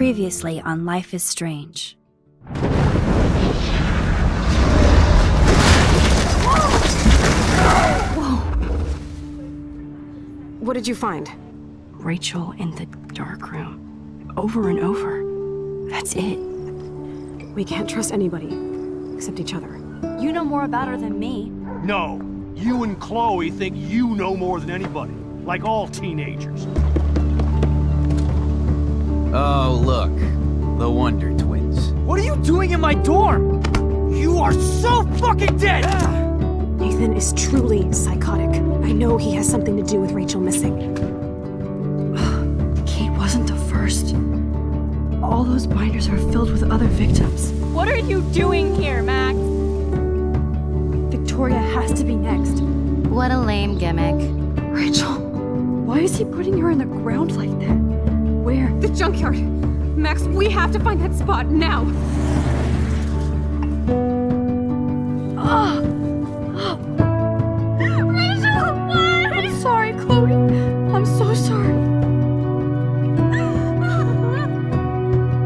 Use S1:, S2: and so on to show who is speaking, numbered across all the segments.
S1: Previously on Life is Strange.
S2: Whoa! What did you find?
S3: Rachel in the dark room. Over and over. That's it.
S2: We can't trust anybody, except each other.
S3: You know more about her than me.
S4: No. You and Chloe think you know more than anybody. Like all teenagers.
S5: Oh, look. The Wonder Twins.
S4: What are you doing in my dorm? You are so fucking dead!
S2: Nathan is truly psychotic. I know he has something to do with Rachel missing.
S3: Kate wasn't the first. All those binders are filled with other victims.
S6: What are you doing here, Max?
S3: Victoria has to be next.
S7: What a lame gimmick.
S3: Rachel, why is he putting her in the ground like that? Where?
S2: The junkyard! Max, we have to find that spot now!
S3: Rachel, what? I'm sorry, Chloe. I'm so sorry.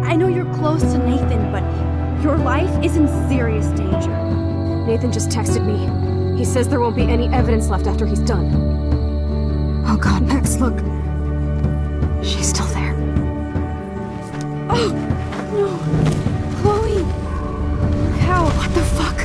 S3: I know you're close to Nathan, but your life is in serious danger.
S2: Nathan just texted me. He says there won't be any evidence left after he's done. Oh god, Max, look. She's still there.
S3: Oh, no. Chloe. How? What the fuck?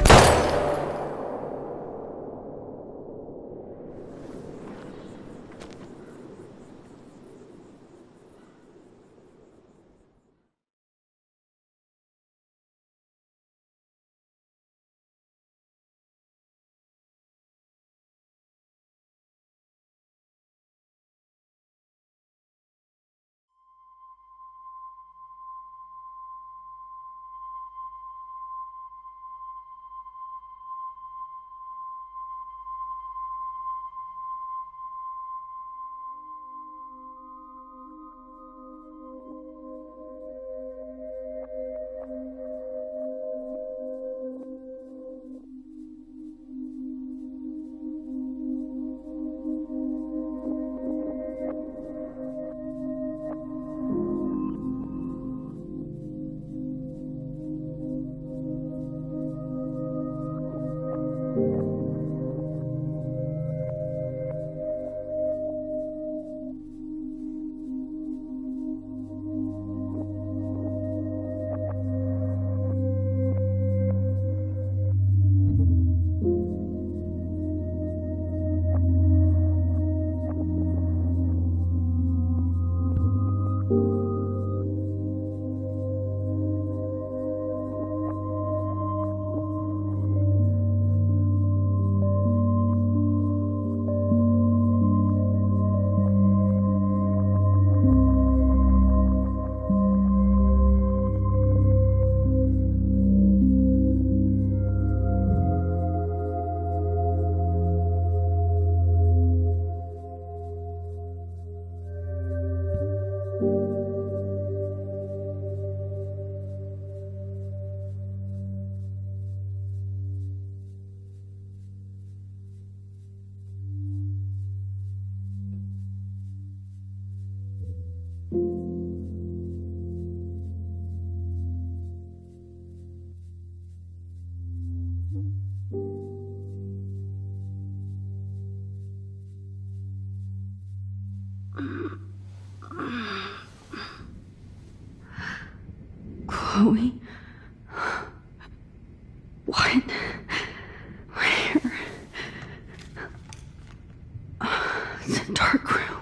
S3: Chloe? What? Where? It's a dark room.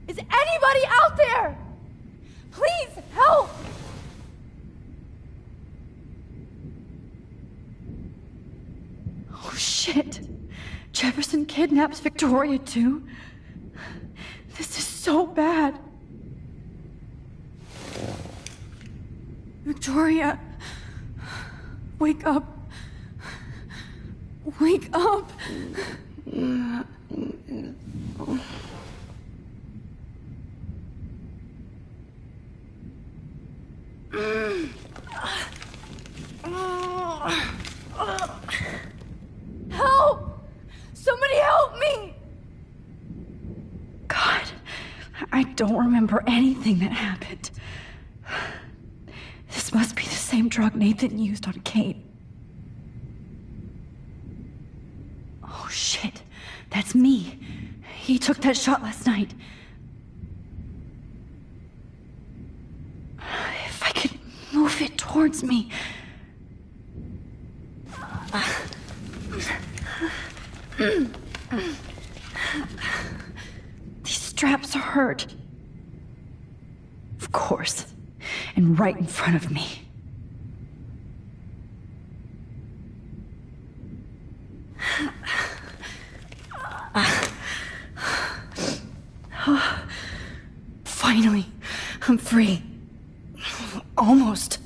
S6: Is anybody out there? Please help!
S3: Oh shit! Jefferson kidnaps Victoria too? This is so bad. Victoria, wake up. Wake up. don't remember anything that happened. This must be the same drug Nathan used on Kate. Oh shit, that's me. He took that shot last night. If I could move it towards me. These straps hurt. Of course. And right in front of me. Finally, I'm free. Almost.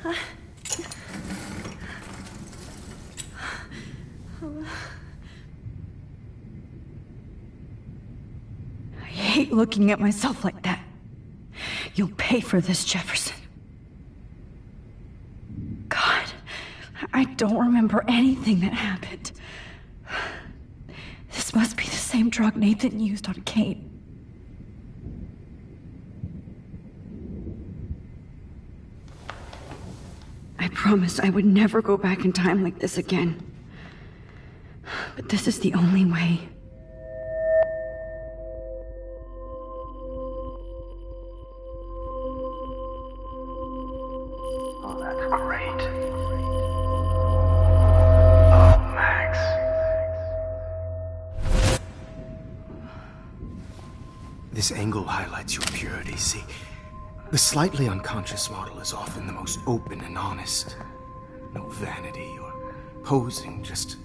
S3: I hate looking at myself like that. You'll pay for this, Jefferson. God, I don't remember anything that happened. This must be the same drug Nathan used on Kate. I promised I would never go back in time like this again. But this is the only way.
S8: Oh, that's great. Oh, Max.
S9: This angle highlights your purity, see? The slightly unconscious model is often the most open and honest. No vanity or posing, just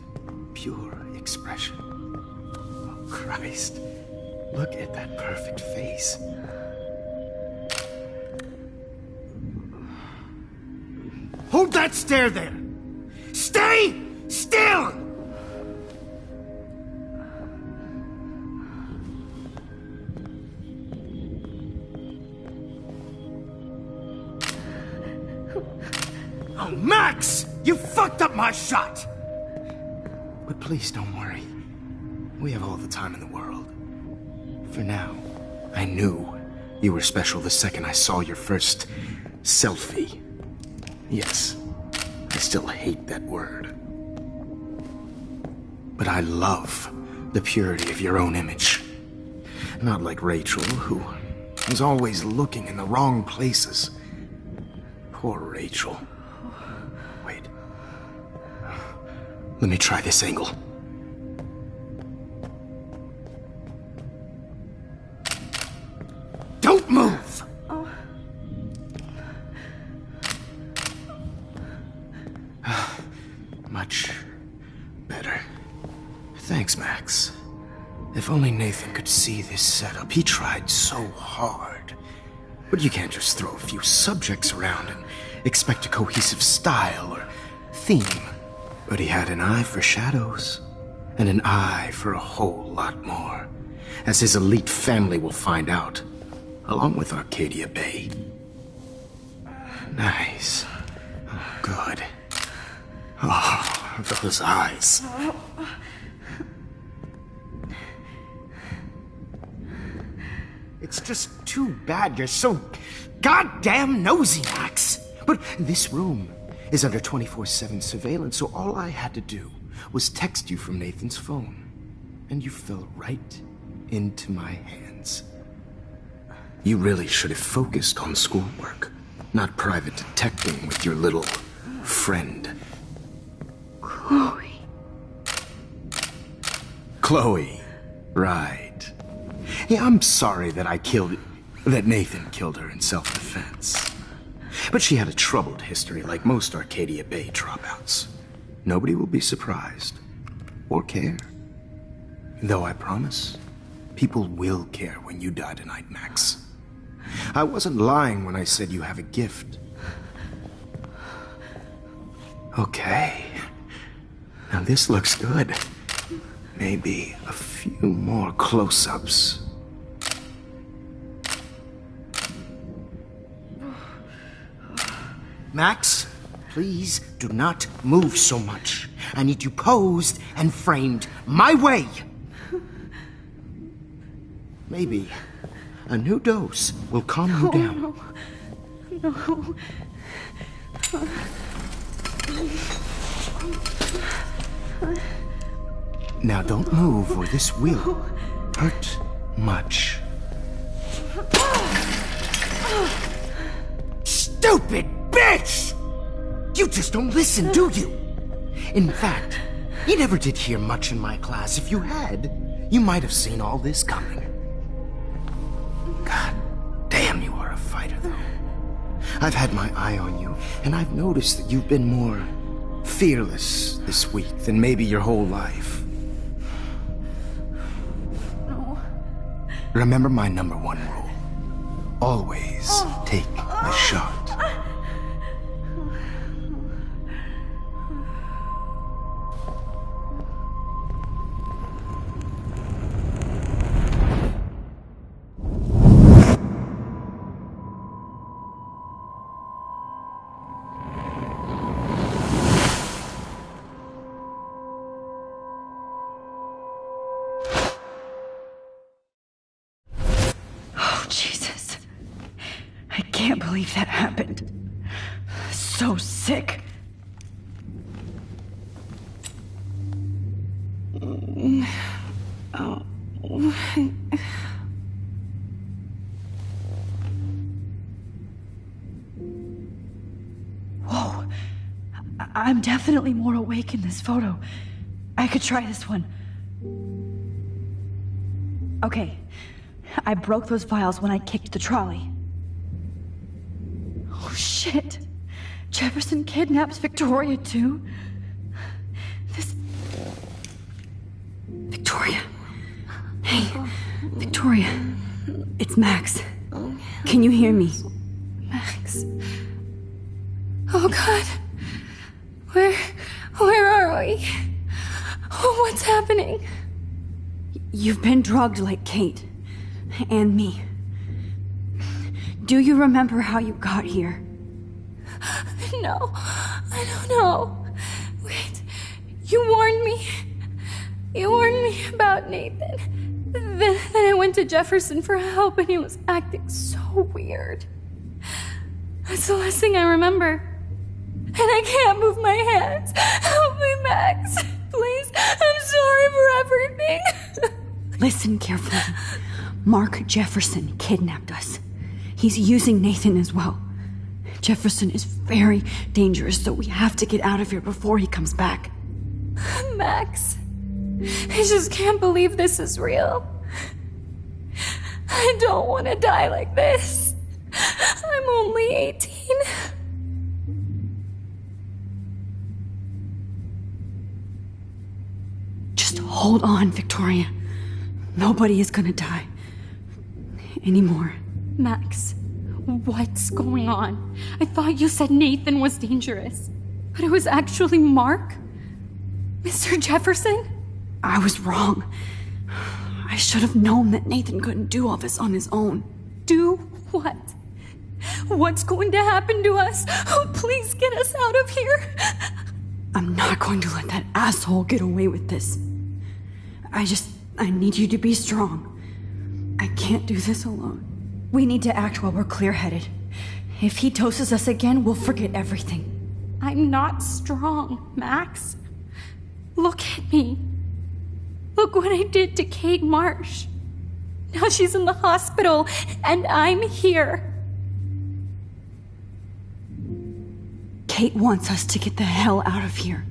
S9: pure expression. Oh, Christ. Look at that perfect face.
S4: Hold that stare there! Stay still! Oh, Max! You fucked up my shot!
S9: But please don't worry. We have all the time in the world. For now, I knew you were special the second I saw your first selfie. Yes, I still hate that word. But I love the purity of your own image. Not like Rachel, who was always looking in the wrong places. Poor Rachel. Wait. Let me try this angle. Don't move! Much better. Thanks, Max. If only Nathan could see this setup. He tried so hard. But you can't just throw a few subjects around and expect a cohesive style or theme. But he had an eye for shadows, and an eye for a whole lot more, as his elite family will find out, along with Arcadia Bay. Nice. Oh, good. Oh, those eyes. It's just too bad you're so goddamn nosy, Max. But this room is under 24/7 surveillance, so all I had to do was text you from Nathan's phone. And you fell right into my hands. You really should have focused on schoolwork, not private detecting with your little friend.
S3: Chloe.
S9: Chloe, right. Yeah, I'm sorry that that Nathan killed her in self-defense. But she had a troubled history like most Arcadia Bay dropouts. Nobody will be surprised. Or care. Though I promise, people will care when you die tonight, Max. I wasn't lying when I said you have a gift. Okay. Now this looks good. Maybe a few more close-ups. Max, Please do not move so much. I need you posed and framed my way. Maybe a new dose will calm you down.
S3: No.
S9: Now don't move or this will hurt much. Stupid bitch! You just don't listen, do you? In fact, you never did hear much in my class. If you had, you might have seen all this coming. God damn, you are a fighter, though. I've had my eye on you, and I've noticed that you've been more fearless this week than maybe your whole life.
S3: No.
S9: Remember my number one rule. Always take the shot.
S3: Jesus. I can't believe that happened. So sick. Oh. Whoa. I'm definitely more awake in this photo. I could try this one. Okay. I broke those files when I kicked the trolley. Oh, shit. Jefferson kidnaps Victoria, too? Victoria. Hey, Victoria. It's Max. Can you hear me?
S2: Max. Oh, God. Where are we? Oh, what's happening?
S3: You've been drugged like Kate. And me. Do you remember how you got here?
S2: No, I don't know. Wait, you warned me. You warned me about Nathan. Then I went to Jefferson for help and he was acting so weird. That's the last thing I remember. And I can't move my hands. Help me, Max. Please, I'm sorry for everything.
S3: Listen carefully. Mark Jefferson kidnapped us. He's using Nathan as well. Jefferson is very dangerous, so we have to get out of here before he comes back.
S2: Max, I just can't believe this is real. I don't want to die like this. I'm only 18.
S3: Just hold on, Victoria. Nobody is gonna die. Anymore.
S2: Max, what's going on? I thought you said Nathan was dangerous, but it was actually Mark? Mr. Jefferson?
S3: I was wrong. I should have known that Nathan couldn't do all this on his own.
S2: Do what? What's going to happen to us? Oh, please get us out of here.
S3: I'm not going to let that asshole get away with this. I need you to be strong. I can't do this alone. We need to act while we're clear-headed. If he doses us again, we'll forget everything.
S2: I'm not strong, Max. Look at me. Look what I did to Kate Marsh. Now she's in the hospital, and I'm here.
S3: Kate wants us to get the hell out of here.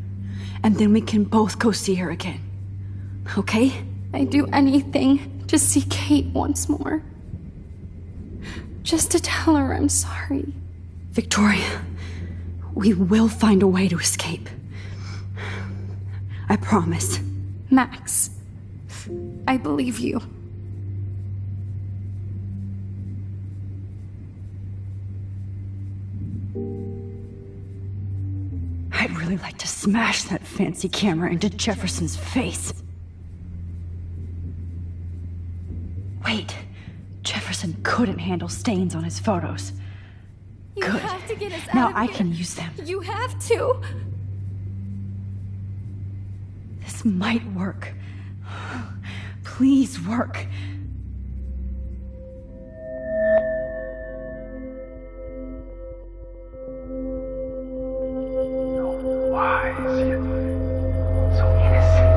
S3: And then we can both go see her again. Okay?
S2: I'd do anything to see Kate once more. Just to tell her I'm sorry.
S3: Victoria, we will find a way to escape. I promise.
S2: Max, I believe you.
S3: I'd really like to smash that fancy camera into Jefferson's face. Wait, Jefferson couldn't handle stains on his photos.
S2: You
S3: Good.
S2: have to get us out
S3: Now
S2: of
S3: I
S2: here.
S3: can use them.
S2: You have to.
S3: This might work. Please work.
S8: Why is he so innocent?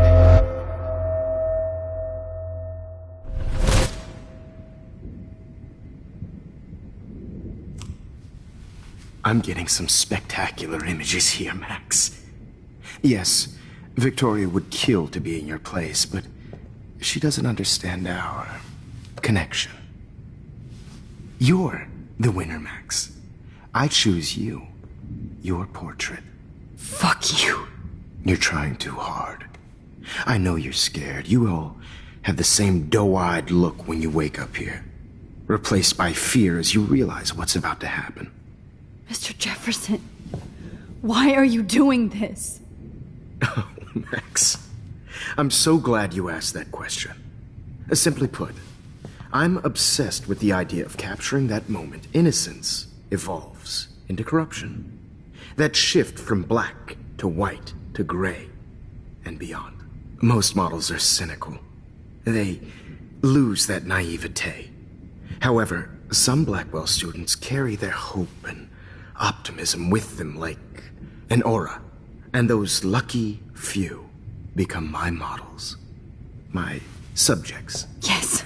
S9: I'm getting some spectacular images here, Max. Yes, Victoria would kill to be in your place, but she doesn't understand our connection. You're the winner, Max. I choose you. Your portrait.
S3: Fuck you.
S9: You're trying too hard. I know you're scared. You all have the same doe-eyed look when you wake up here, replaced by fear as you realize what's about to happen.
S3: Mr. Jefferson, why are you doing this?
S9: Oh, Max, I'm so glad you asked that question. Simply put, I'm obsessed with the idea of capturing that moment innocence evolves into corruption. That shift from black to white to gray and beyond. Most models are cynical. They lose that naivete. However, some Blackwell students carry their hope and optimism with them like an aura. And those lucky few become my models. My subjects.
S3: Yes,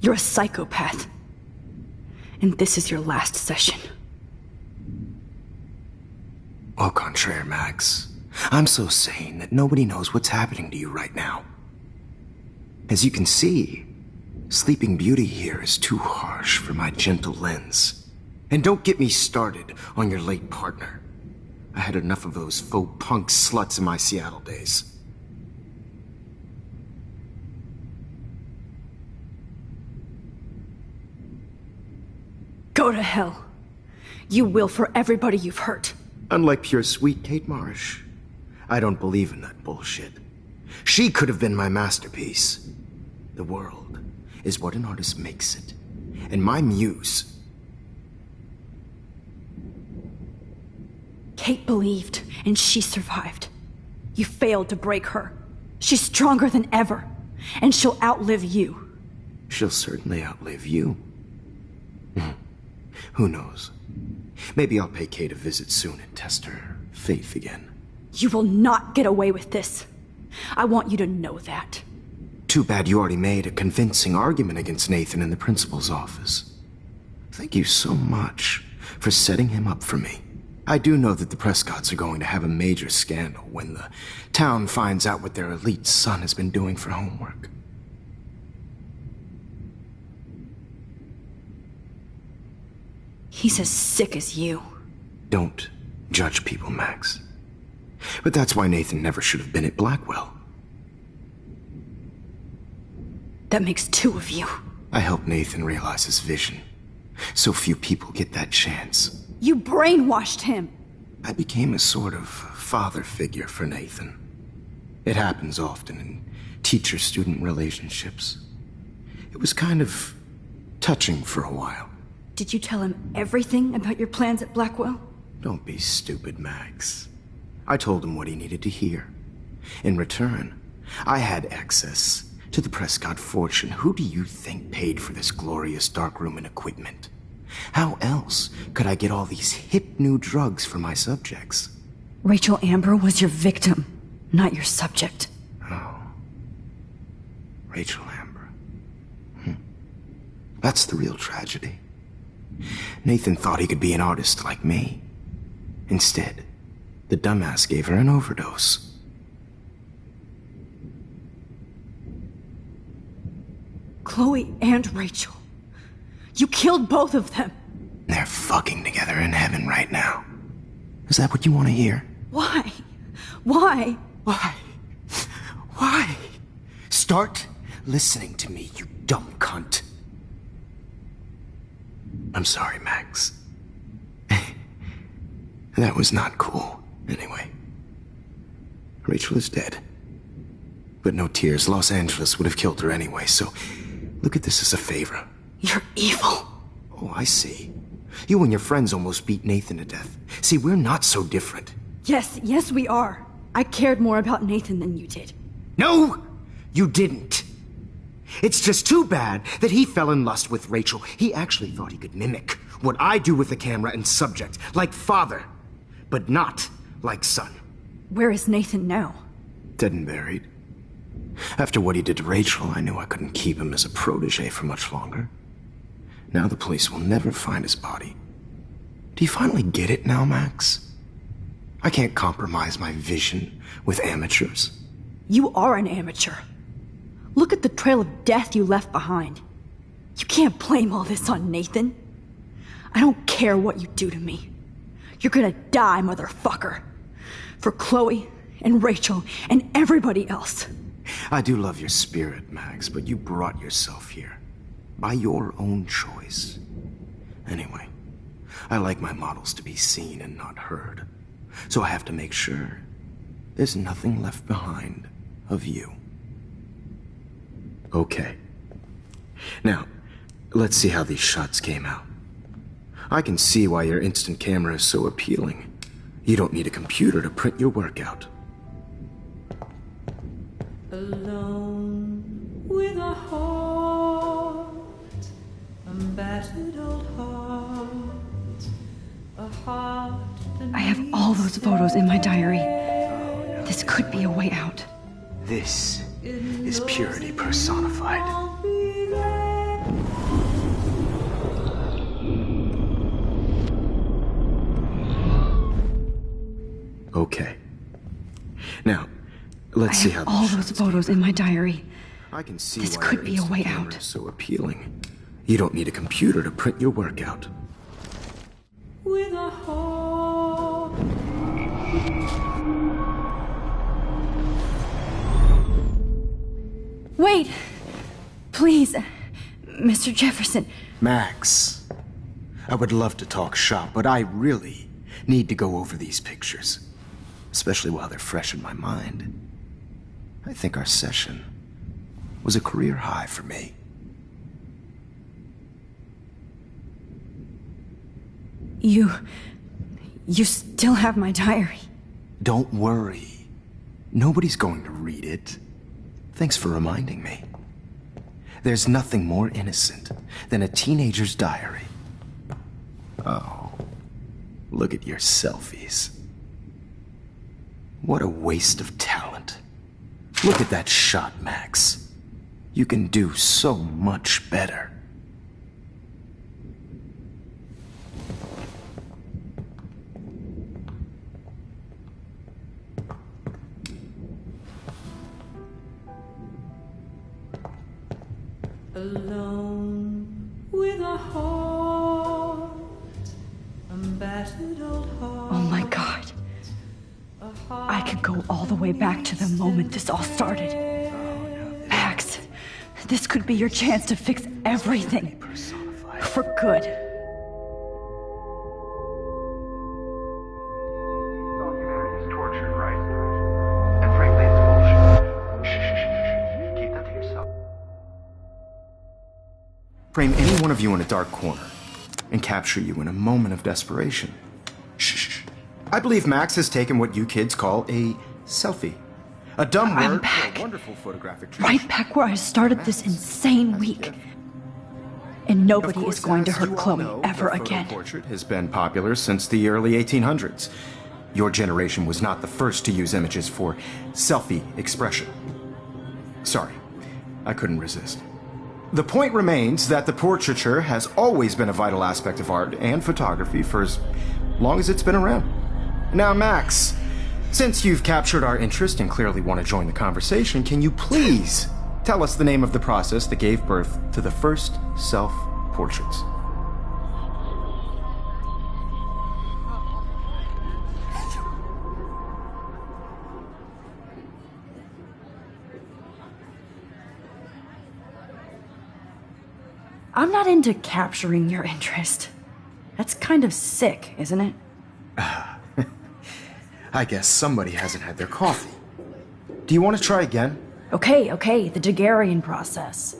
S3: you're a psychopath. And this is your last session.
S9: Au contraire, Max. I'm so sane that nobody knows what's happening to you right now. As you can see, Sleeping Beauty here is too harsh for my gentle lens. And don't get me started on your late partner. I had enough of those faux punk sluts in my Seattle days.
S3: Go to hell. You will for everybody you've hurt.
S9: Unlike pure sweet Kate Marsh, I don't believe in that bullshit. She could have been my masterpiece. The world is what an artist makes it. And my muse...
S3: Kate believed, and she survived. You failed to break her. She's stronger than ever, and she'll outlive you.
S9: She'll certainly outlive you. Who knows? Maybe I'll pay Kate a visit soon and test her faith again.
S3: You will not get away with this. I want you to know that.
S9: Too bad you already made a convincing argument against Nathan in the principal's office. Thank you so much for setting him up for me. I do know that the Prescotts are going to have a major scandal when the town finds out what their elite son has been doing for homework.
S3: He's as sick as you.
S9: Don't judge people, Max. But that's why Nathan never should have been at Blackwell.
S3: That makes two of you.
S9: I helped Nathan realize his vision. So few people get that chance.
S3: You brainwashed him.
S9: I became a sort of father figure for Nathan. It happens often in teacher-student relationships. It was kind of touching for a while.
S3: Did you tell him everything about your plans at Blackwell?
S9: Don't be stupid, Max. I told him what he needed to hear. In return, I had access to the Prescott fortune. Who do you think paid for this glorious darkroom and equipment? How else could I get all these hip new drugs for my subjects?
S3: Rachel Amber was your victim, not your subject.
S9: Oh. Rachel Amber. That's the real tragedy. Nathan thought he could be an artist like me. Instead, the dumbass gave her an overdose.
S3: Chloe and Rachel. You killed both of them.
S9: They're fucking together in heaven right now. Is that what you want to hear?
S3: Why? Why?
S9: Why? Why? Start listening to me, you dumb cunt. I'm sorry, Max. That was not cool, anyway. Rachel is dead. But no tears. Los Angeles would have killed her anyway, so look at this as a favor.
S3: You're evil.
S9: Oh, I see. You and your friends almost beat Nathan to death. See, we're not so different.
S3: Yes, we are. I cared more about Nathan than you did.
S9: No, you didn't. It's just too bad that he fell in lust with Rachel. He actually thought he could mimic what I do with the camera and subject, like father, but not like son.
S3: Where is Nathan now?
S9: Dead and buried. After what he did to Rachel, I knew I couldn't keep him as a protege for much longer. Now the police will never find his body. Do you finally get it now, Max? I can't compromise my vision with amateurs.
S3: You are an amateur. Look at the trail of death you left behind. You can't blame all this on Nathan. I don't care what you do to me. You're gonna die, motherfucker. For Chloe and Rachel and everybody else.
S9: I do love your spirit, Max, but you brought yourself here. By your own choice. Anyway, I like my models to be seen and not heard. So I have to make sure there's nothing left behind of you. Okay. Now, let's see how these shots came out. I can see why your instant camera is so appealing. You don't need a computer to print your work out.
S10: Alone with a heart, a battered old heart, a heart that
S3: I have all those photos in my diary. This could be a way out.
S9: This is purity personified. Okay. Now, let's see how
S3: all those photos in my diary.
S9: I can see
S3: this
S9: why
S3: could
S9: your
S3: be a way
S9: instant camera
S3: out.
S9: is so appealing. You don't need a computer to print your work out.
S10: with a heart.
S3: Wait! Please, Mr. Jefferson.
S9: Max, I would love to talk shop, but I really need to go over these pictures. Especially while they're fresh in my mind. I think our session was a career high for me.
S3: You still have my diary.
S9: Don't worry. Nobody's going to read it. Thanks for reminding me. There's nothing more innocent than a teenager's diary. Oh, look at your selfies. What a waste of talent. Look at that shot, Max. You can do so much better.
S10: Alone with a heart, a battered old heart.
S3: Oh my God. I could go all the way back to the moment this all started. Max, this could be your chance to fix everything. For good.
S8: All humanity is tortured, right? And frankly, it's bullshit. Shh. Keep that to yourself.
S9: Frame any one of you in a dark corner and capture you in a moment of desperation. Shh. I believe Max has taken what you kids call a selfie. A dumb
S3: I'm
S9: word
S3: back.
S9: for a wonderful photographic tradition.
S3: Right back where I started this insane week. And nobody
S9: Of course,
S3: is going to
S9: as
S3: hurt
S9: you all
S3: Chloe
S9: know,
S3: ever
S9: the photo
S3: again.
S9: portrait has been popular since the early 1800s. Your generation was not the first to use images for selfie expression. Sorry, I couldn't resist. The point remains that the portraiture has always been a vital aspect of art and photography for as long as it's been around. Now, Max, since you've captured our interest and clearly want to join the conversation, can you please tell us the name of the process that gave birth to the first self-portraits?
S3: I'm not into capturing your interest. That's kind of sick, isn't it?
S9: I guess somebody hasn't had their coffee. Do you want to try again?
S3: Okay, the Daguerrean process.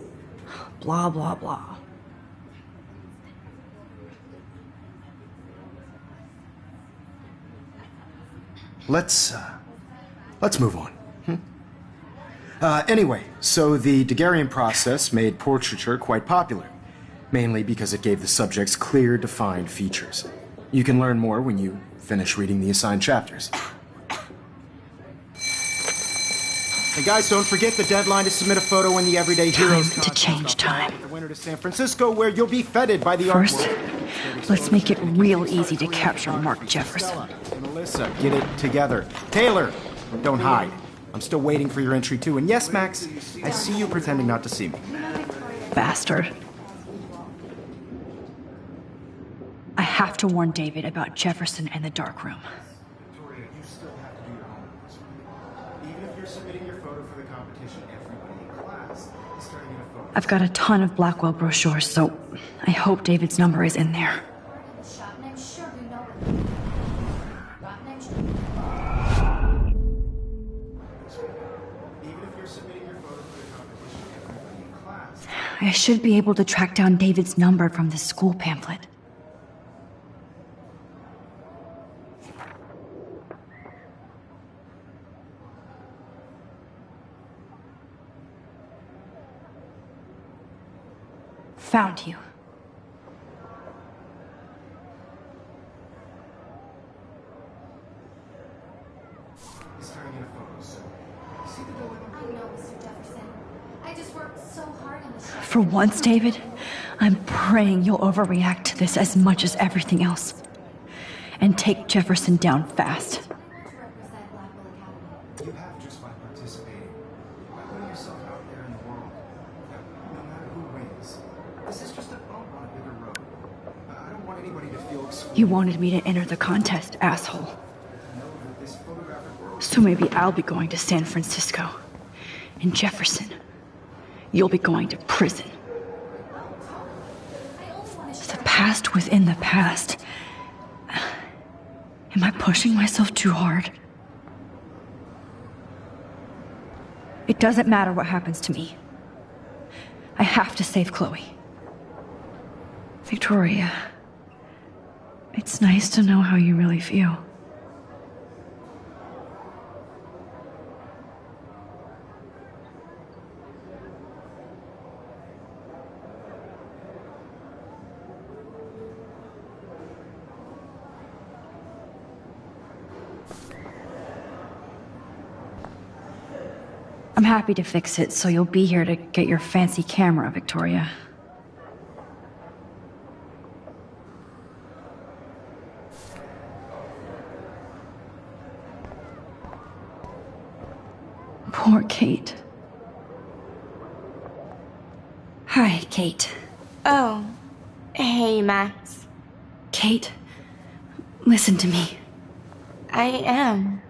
S3: Blah, blah, blah.
S9: let's move on. Anyway, so the Daguerrean process made portraiture quite popular, mainly because it gave the subjects clear, defined features. You can learn more when you finish reading the assigned chapters. Hey guys, don't forget the deadline to submit a photo in the Everyday Heroes
S3: Time to change time.
S9: The winter to San Francisco, where you'll be feted by the
S3: First,
S9: art world.
S3: let's make it real easy to capture Mark Jefferson.
S9: And Alyssa, get it together. Taylor, don't hide. I'm still waiting for your entry too. And yes, Max, I see you pretending not to see me.
S3: Bastard. I have to warn David about Jefferson and the dark room.
S9: Victoria, you still have to do your homework this week. Even if you're submitting your photo for the competition, everybody in class is starting in a photo.
S3: I've got a ton of Blackwell brochures, so I hope David's number is in there. I should be able to track down David's number from the school pamphlet. Found you.
S9: He's turning in a photo soon. See the dilemma?
S2: I know, Mr. Jefferson. I just worked so hard on this show.
S3: For once, David, I'm praying you'll overreact to this as much as everything else. And take Jefferson down fast.
S2: I want to represent Blackwell Academy.
S9: You have just by participating, by putting yourself out there in the world. No matter who wins, this is just a bump on a bigger road. I don't want anybody to feel excluded.
S3: You wanted me to enter the contest, asshole.
S9: Know that this photographic world.
S3: So maybe I'll be going to San Francisco. And Jefferson, you'll be going to prison. The past within the past. Am I pushing myself too hard? It doesn't matter what happens to me. I have to save Chloe. Victoria, it's nice to know how you really feel. I'm happy to fix it, so you'll be here to get your fancy camera, Victoria. Poor Kate. Hi, Kate.
S2: Oh, hey, Max.
S3: Kate, listen to me.
S2: I am.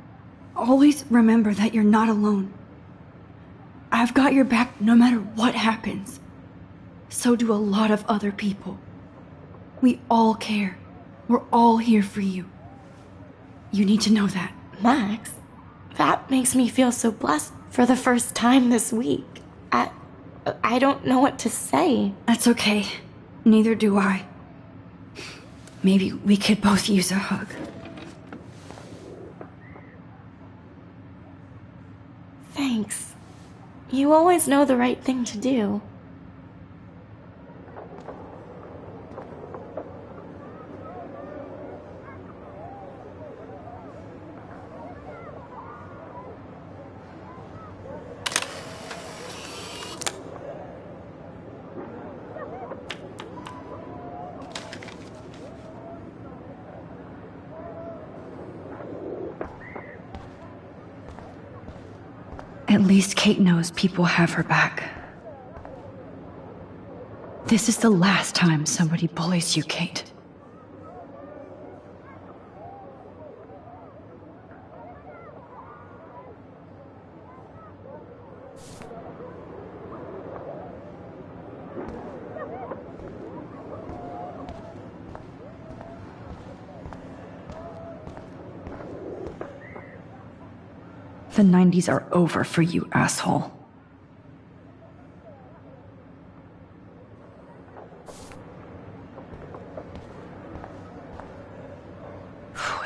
S3: Always remember that you're not alone. I've got your back no matter what happens. So do a lot of other people. We all care. We're all here for you. You need to know that.
S2: Max, that makes me feel so blessed for the first time this week. I don't know what to say.
S3: That's okay. Neither do I. Maybe we could both use a hug.
S2: Thanks. You always know the right thing to do.
S3: At least Kate knows people have her back. This is the last time somebody bullies you, Kate. The 90s are over for you, asshole.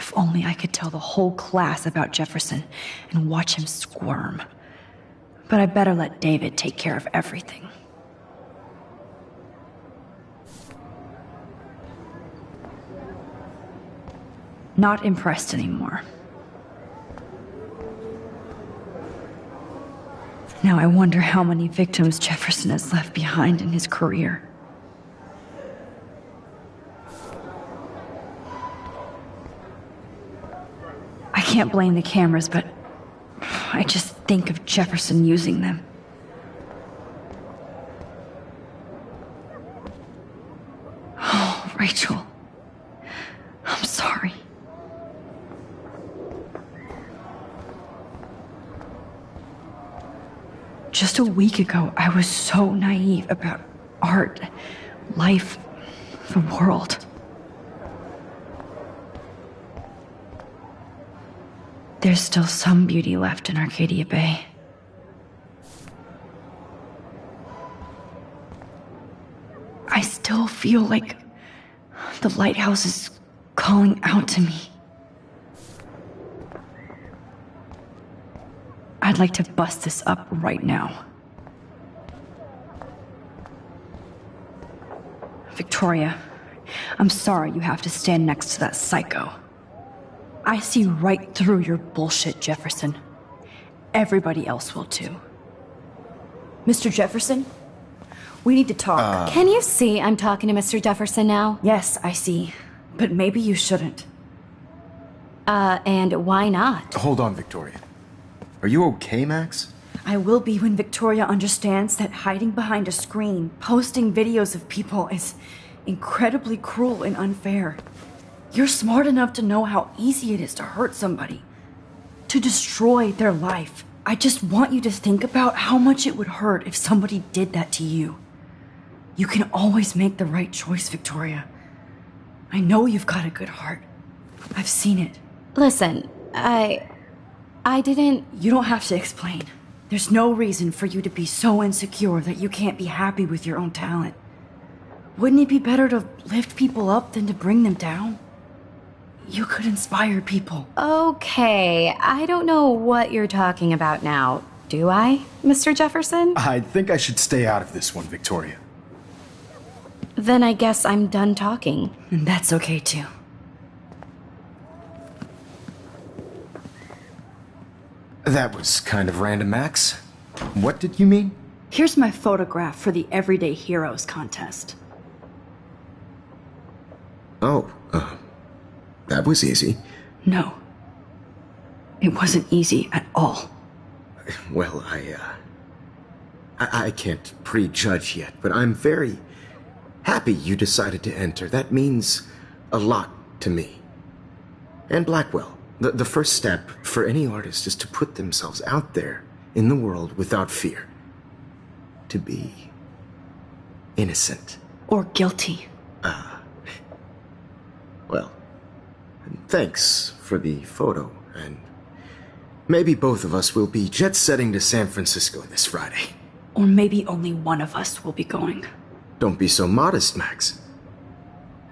S3: If only I could tell the whole class about Jefferson and watch him squirm. But I better let David take care of everything. Not impressed anymore. Now I wonder how many victims Jefferson has left behind in his career. I can't blame the cameras, but I just think of Jefferson using them. Oh, Rachel. I'm sorry. Just a week ago, I was so naive about art, life, the world. There's still some beauty left in Arcadia Bay. I still feel like the lighthouse is calling out to me. I'd like to bust this up right now. Victoria, I'm sorry you have to stand next to that psycho. I see right through your bullshit, Jefferson. Everybody else will too. Mr. Jefferson, we need to talk.
S7: Can you see I'm talking to Mr. Jefferson now?
S3: Yes, I see. But maybe you shouldn't.
S7: And why not?
S9: Hold on, Victoria. Are you okay, Max?
S3: I will be when Victoria understands that hiding behind a screen, posting videos of people is incredibly cruel and unfair. You're smart enough to know how easy it is to hurt somebody, to destroy their life. I just want you to think about how much it would hurt if somebody did that to you. You can always make the right choice, Victoria. I know you've got a good heart. I've seen it.
S7: Listen, I didn't...
S3: You don't have to explain. There's no reason for you to be so insecure that you can't be happy with your own talent. Wouldn't it be better to lift people up than to bring them down? You could inspire people.
S7: Okay, I don't know what you're talking about now. Do I, Mr. Jefferson?
S9: I think I should stay out of this one, Victoria.
S7: Then I guess I'm done talking.
S3: And that's okay too.
S9: That was kind of random, Max. What did you mean?
S3: Here's my photograph for the Everyday Heroes contest.
S9: Oh, that was easy.
S3: No. It wasn't easy at all.
S9: Well, I can't prejudge yet, but I'm very happy you decided to enter. That means a lot to me. And Blackwell. The first step for any artist is to put themselves out there in the world without fear. To be innocent.
S3: Or guilty.
S9: Well, thanks for the photo, and maybe both of us will be jet-setting to San Francisco this Friday.
S3: Or maybe only one of us will be going.
S9: Don't be so modest, Max.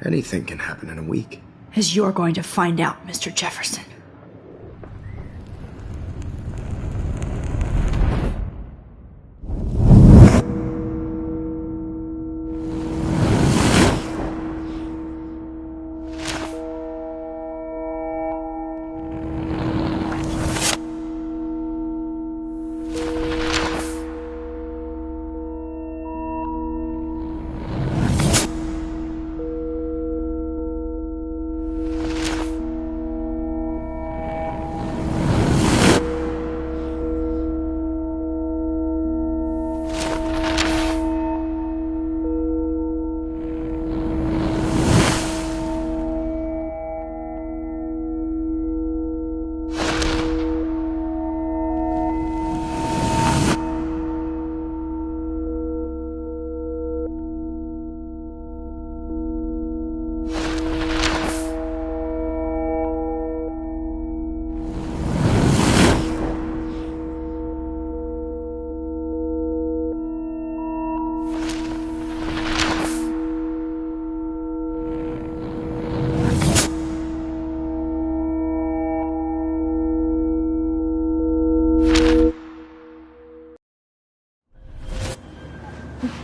S9: Anything can happen in a week.
S3: As you're going to find out, Mr. Jefferson.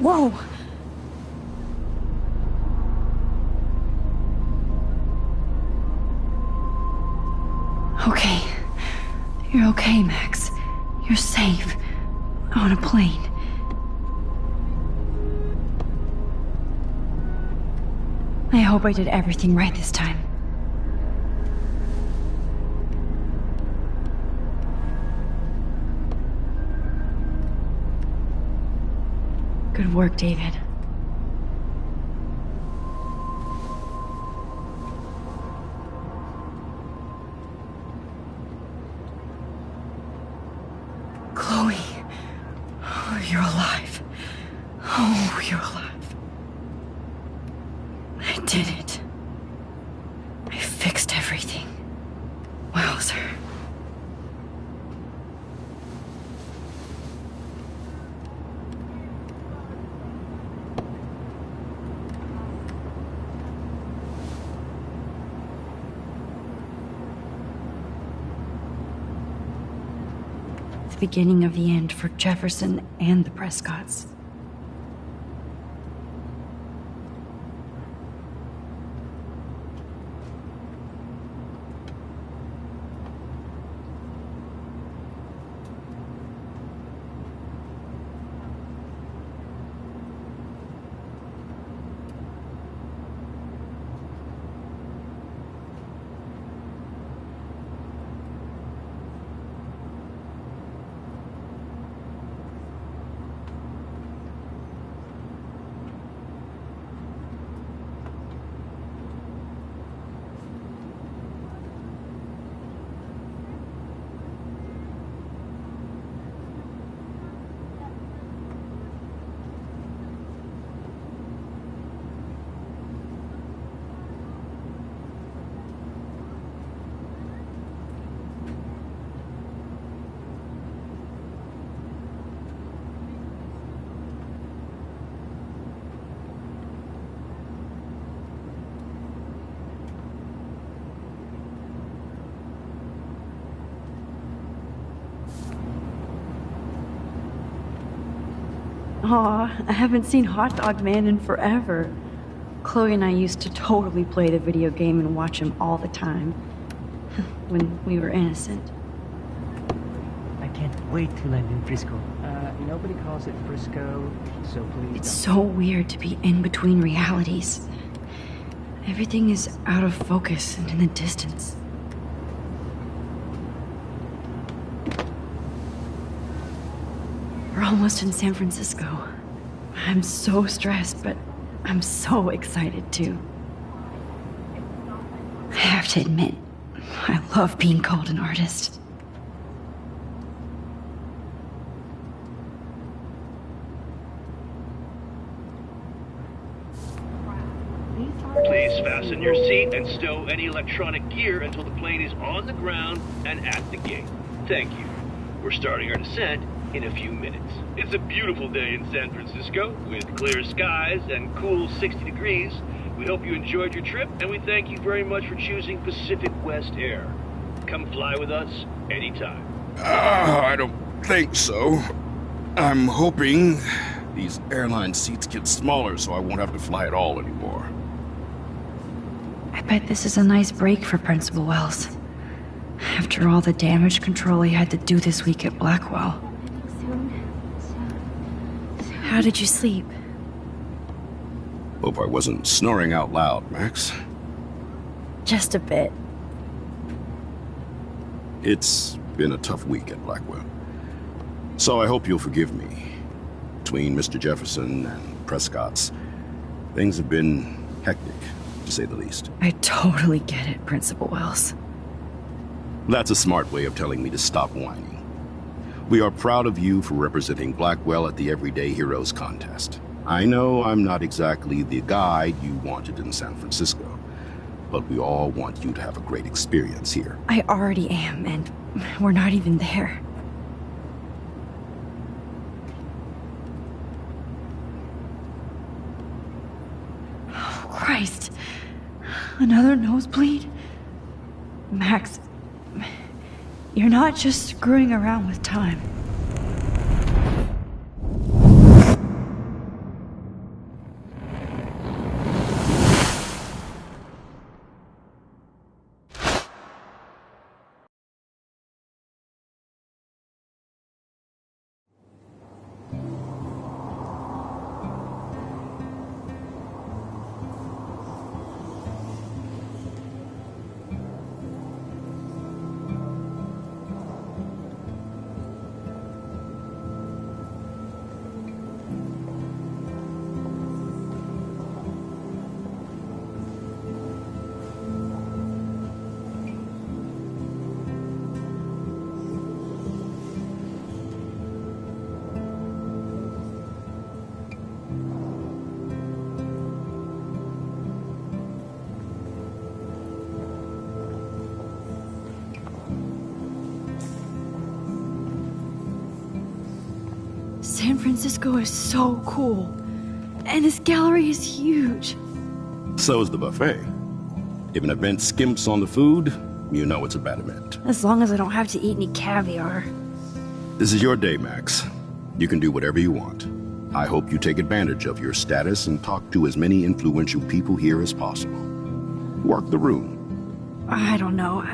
S3: Whoa! Okay. You're okay, Max. You're safe. On a plane. I hope I did everything right this time. Good work, David. Chloe. Oh, you're alive. Oh, you're alive. I did it. I fixed everything. Wowzer. The beginning of the end for Jefferson and the Prescotts. Aw, I haven't seen Hot Dog Man in forever. Chloe and I used to totally play the video game and watch him all the time. When we were innocent.
S11: I can't wait to land in Frisco. Nobody calls it Frisco, so please
S3: It's so weird to be in between realities. Everything is out of focus and in the distance. We're almost in San Francisco. I'm so stressed, but I'm so excited too. I have to admit, I love being called an artist.
S12: Please fasten your seat and stow any electronic gear until the plane is on the ground and at the gate. Thank you. We're starting our descent in a few minutes. It's a beautiful day in San Francisco with clear skies and cool 60 degrees. We hope you enjoyed your trip, and we thank you very much for choosing Pacific West Air. Come fly with us anytime.
S9: I don't think so. I'm hoping these airline seats get smaller so I won't have to fly at all anymore.
S3: I bet this is a nice break for Principal Wells. After all the damage control he had to do this week at Blackwell. How did you sleep?
S9: Hope I wasn't snoring out loud, Max.
S3: Just a bit.
S9: It's been a tough week at Blackwell. So I hope you'll forgive me. Between Mr. Jefferson and Prescott's, things have been hectic, to say the least.
S3: I totally get it, Principal Wells.
S9: That's a smart way of telling me to stop whining. We are proud of you for representing Blackwell at the Everyday Heroes contest. I know I'm not exactly the guide you wanted in San Francisco, but we all want you to have a great experience here.
S3: I already am, and we're not even there. Oh, Christ. Another nosebleed? Max, you're not just screwing around with time. San Francisco is so cool. And this gallery is huge.
S13: So is the buffet. If an event skimps on the food, you know it's a bad event.
S3: As long as I don't have to eat any caviar.
S13: This is your day, Max. You can do whatever you want. I hope you take advantage of your status and talk to as many influential people here as possible. Work the room.
S3: I don't know.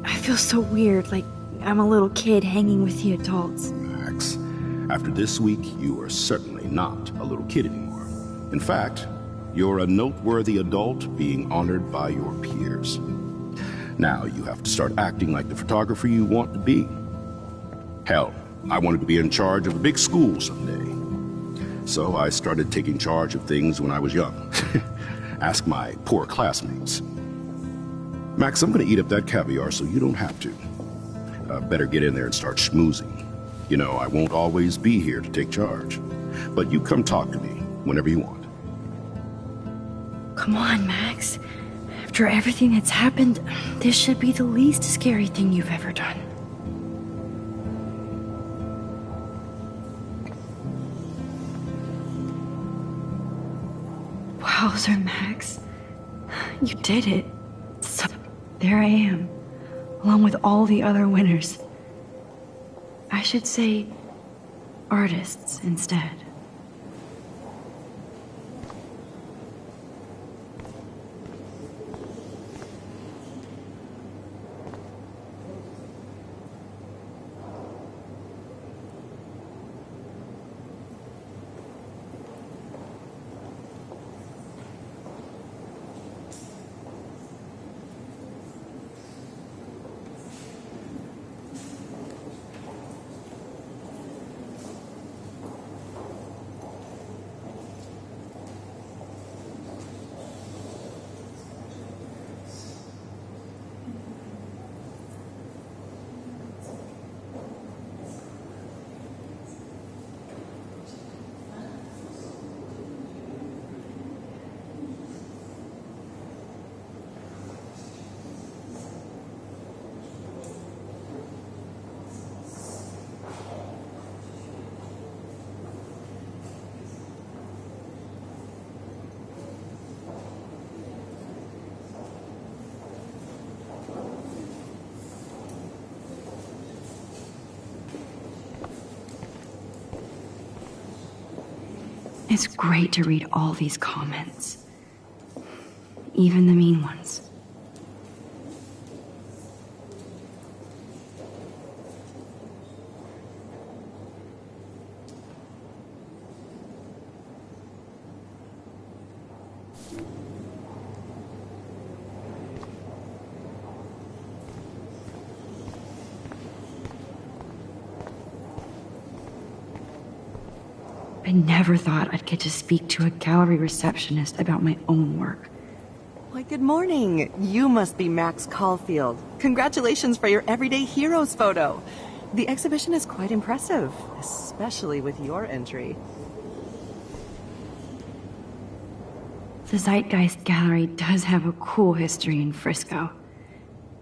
S3: I feel so weird, like I'm a little kid hanging with the adults.
S13: Max, after this week, you are certainly not a little kid anymore. In fact, you're a noteworthy adult being honored by your peers. Now you have to start acting like the photographer you want to be. Hell, I wanted to be in charge of a big school someday. So I started taking charge of things when I was young. Ask my poor classmates. Max, I'm gonna eat up that caviar so you don't have to. Better get in there and start schmoozing. You know, I won't always be here to take charge. But you come talk to me whenever you want.
S3: Come on, Max. After everything that's happened, this should be the least scary thing you've ever done. Wowzer, Max. You did it. So, there I am, along with all the other winners. I should say artists instead. It's great to read all these comments. Even the mean ones. I never thought I'd get to speak to a gallery receptionist about my own work.
S14: Why, good morning. You must be Max Caulfield. Congratulations for your Everyday Heroes photo. The exhibition is quite impressive, especially with your entry.
S3: The Zeitgeist Gallery does have a cool history in Frisco.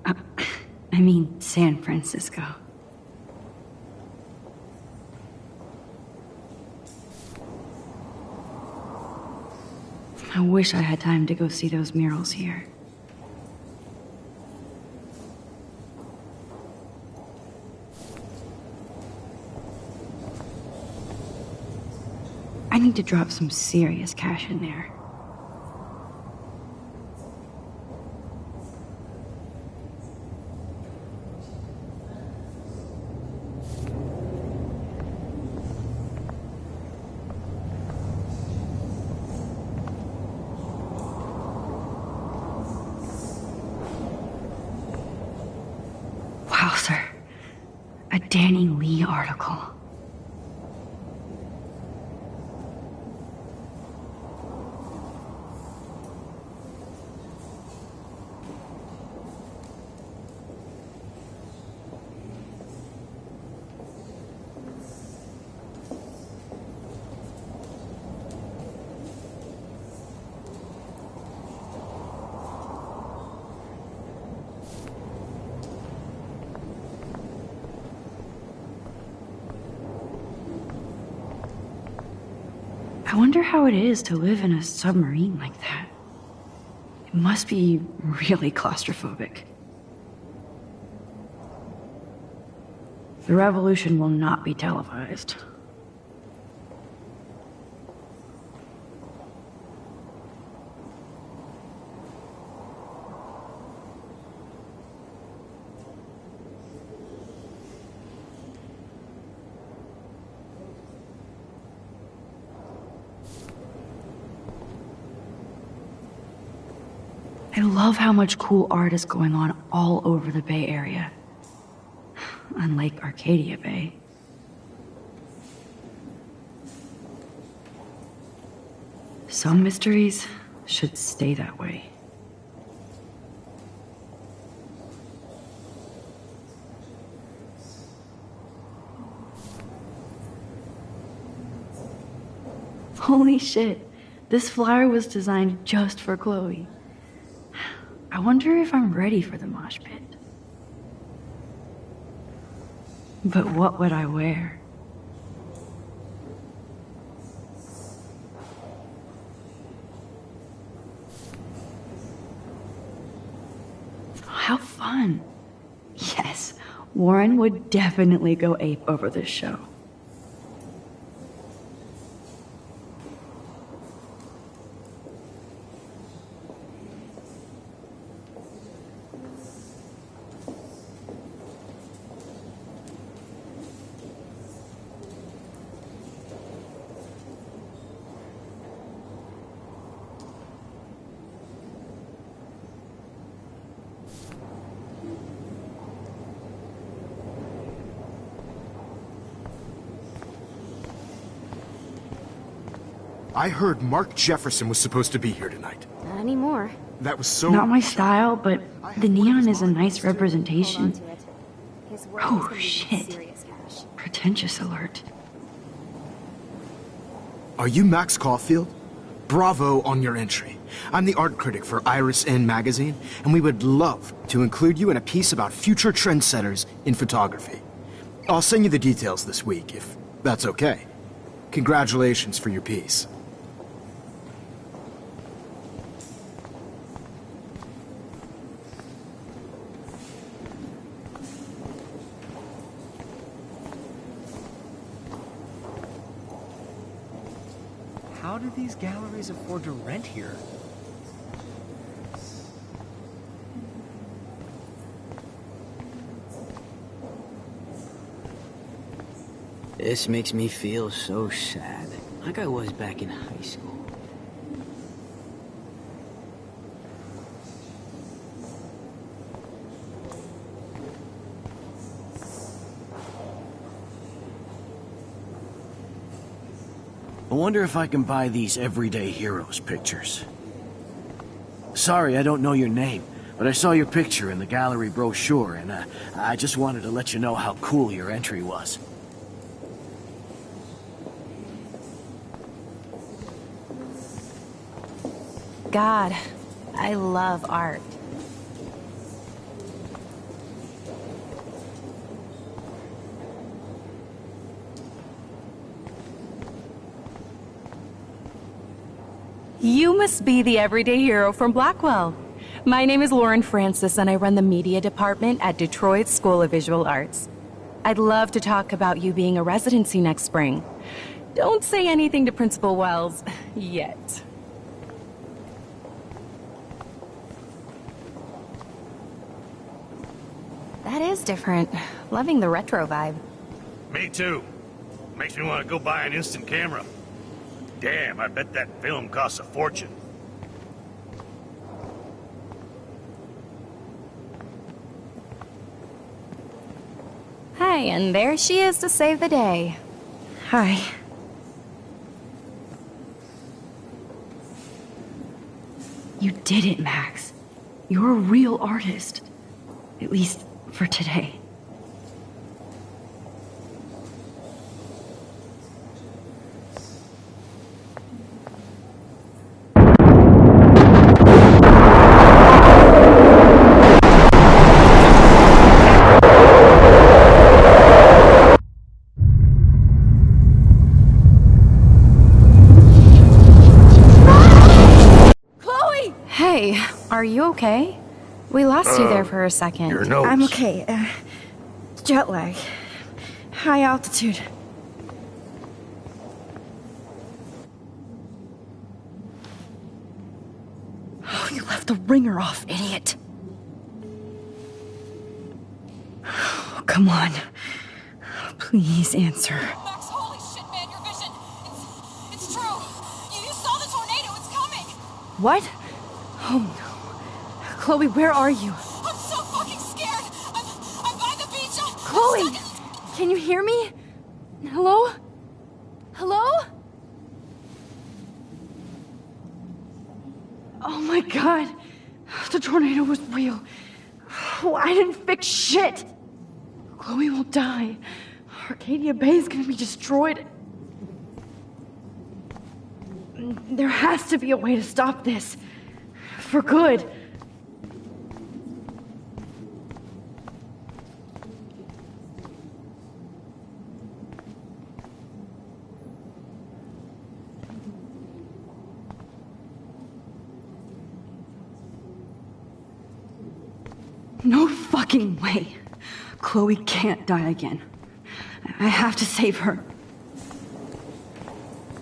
S3: I mean, San Francisco. I wish I had time to go see those murals here. I need to drop some serious cash in there. Wowzer. A Danny Lee article. I wonder how it is to live in a submarine like that. It must be really claustrophobic. The revolution will not be televised. I love how much cool art is going on all over the Bay Area. Unlike Arcadia Bay. Some mysteries should stay that way. Holy shit, this flyer was designed just for Chloe. I wonder if I'm ready for the mosh pit. But what would I wear? How fun. Yes, Warren would definitely go ape over this show.
S9: I heard Mark Jefferson was supposed to be here tonight.
S2: Not anymore.
S9: That was so...
S3: Not my style, but the neon is a nice representation. Oh, shit. Pretentious alert.
S9: Are you Max Caulfield? Bravo on your entry. I'm the art critic for Iris N magazine, and we would love to include you in a piece about future trendsetters in photography. I'll send you the details this week, if that's okay. Congratulations for your piece.
S11: How do these galleries afford to rent here?
S5: This makes me feel so sad, like I was back in high school. I wonder if I can buy these everyday heroes pictures. Sorry, I don't know your name, but I saw your picture in the gallery brochure, and I just wanted to let you know how cool your entry was.
S6: God, I love art. You must be the everyday hero from Blackwell. My name is Lauren Francis, and I run the media department at Detroit School of Visual Arts. I'd love to talk about you being a residency next spring. Don't say anything to Principal Wells yet. That is different. Loving the retro vibe.
S12: Me too. Makes me want to go buy an instant camera. Damn, I bet that film costs a fortune.
S6: Hey, and there she is to save the day.
S3: Hi. You did it, Max. You're a real artist. At least for today.
S6: okay? We lost you there for a second.
S9: Your notes.
S3: I'm okay. Jet lag. High altitude. Oh, you left the ringer off, idiot. Oh, come on. Please answer.
S15: Max, holy shit, man, your vision. It's true. You saw the tornado. It's coming.
S3: What? Oh no. Chloe, where are you?
S15: I'm so fucking scared. I'm by the beach.
S3: Chloe! Can you hear me? Hello? Hello? Oh my god. The tornado was real. Oh, I didn't fix shit. Chloe will die. Arcadia Bay is gonna be destroyed. There has to be a way to stop this. For good. No fucking way. Chloe can't die again. I have to save her.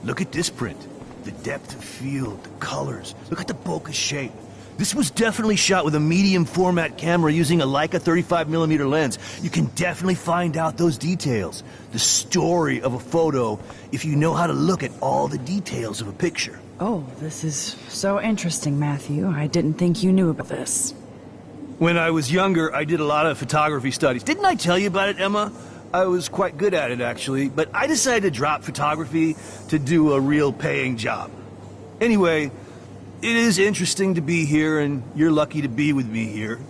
S4: Look at this print. The depth of field, the colors. Look at the bokeh shape. This was definitely shot with a medium format camera using a Leica 35mm lens. You can definitely find out those details. The story of a photo if you know how to look at all the details of a picture.
S16: Oh, this is so interesting, Matthew. I didn't think you knew about this.
S4: When I was younger, I did a lot of photography studies. Didn't I tell you about it, Emma? I was quite good at it, actually, but I decided to drop photography to do a real paying job. Anyway, it is interesting to be here, and you're lucky to be with me here.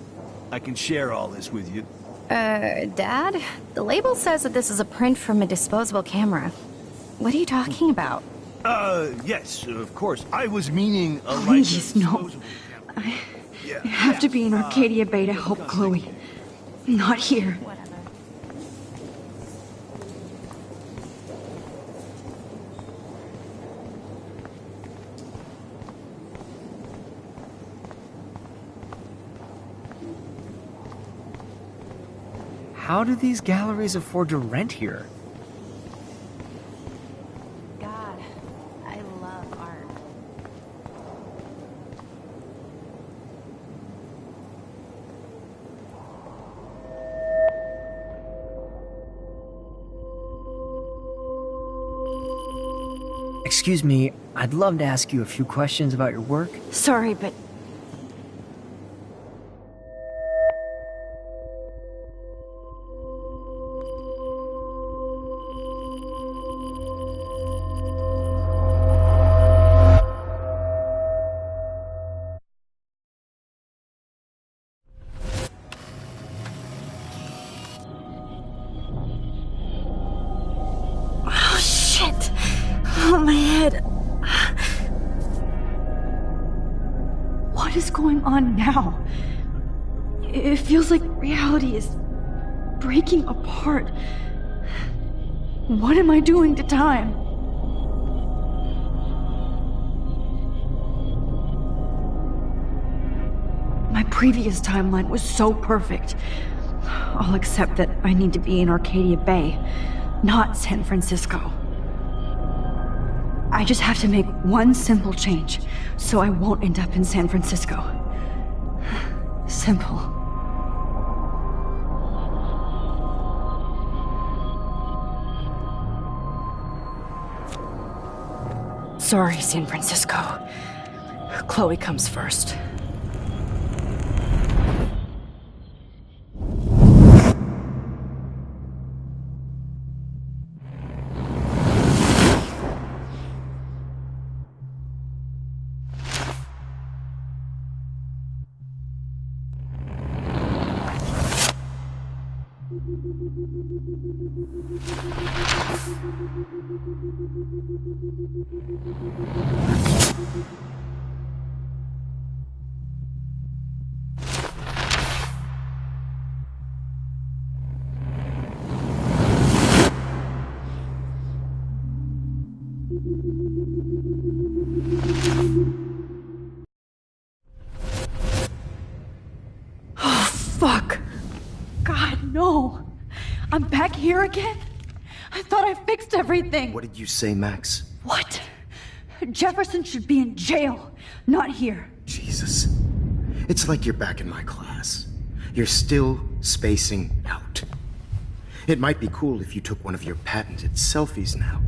S4: I can share all this with you.
S6: Dad? The label says that this is a print from a disposable camera. What are you talking about?
S4: Yes, of course. I was meaning a
S3: Please,
S4: Leica
S3: no.
S4: disposable
S3: I have to be in Arcadia Bay to help Chloe. Not here.
S11: How do these galleries afford to rent here?
S6: God, I love art.
S11: Excuse me, I'd love to ask you a few questions about your work.
S3: Sorry, but... Oh, shit! Oh, my head. What is going on now? It feels like reality is breaking apart. What am I doing to time? My previous timeline was so perfect. I'll accept that I need to be in Arcadia Bay, not San Francisco. I just have to make one simple change, so I won't end up in San Francisco. Simple. Sorry, San Francisco. Chloe comes first. Fuck. God, no. I'm back here again? I thought I fixed everything.
S9: What did you say, Max?
S3: What? Jefferson should be in jail, not here.
S9: Jesus. It's like you're back in my class. You're still spacing out. It might be cool if you took one of your patented selfies now.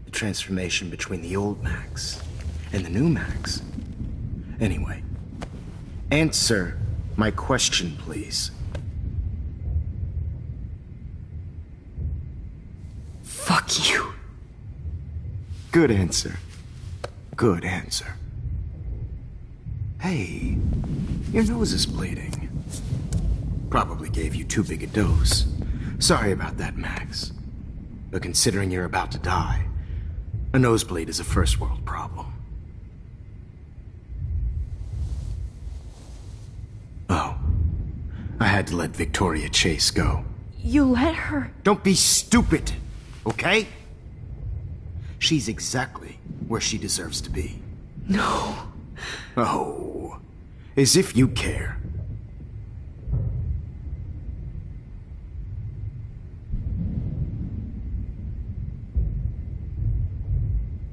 S9: The transformation between the old Max and the new Max. Anyway, answer my question, please.
S3: Fuck you.
S9: Good answer. Good answer. Hey, your nose is bleeding. Probably gave you too big a dose. Sorry about that, Max. But considering you're about to die, a nosebleed is a first world problem. Oh, I had to let Victoria Chase go.
S3: You let her?
S9: Don't be stupid, okay? She's exactly where she deserves to be.
S3: No.
S9: Oh, as if you care.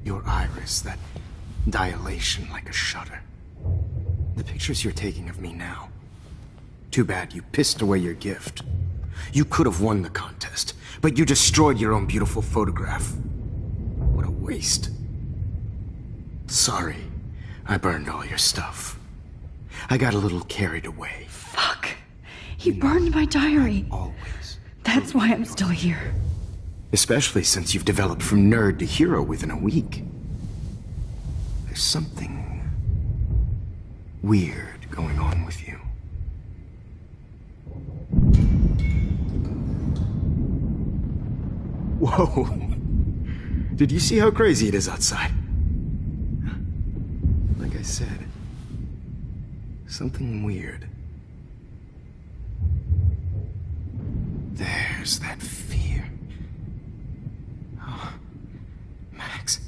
S9: Your iris, that dilation like a shutter. The pictures you're taking of me now. Too bad you pissed away your gift. You could have won the contest, but you destroyed your own beautiful photograph. What a waste. Sorry, I burned all your stuff. I got a little carried away.
S3: Fuck. He burned my diary.
S9: Always.
S3: That's why I'm still here.
S9: Especially since you've developed from nerd to hero within a week. There's something weird going on with you. Whoa! Did you see how crazy it is outside? Like I said, something weird. There's that fear. Oh, Max,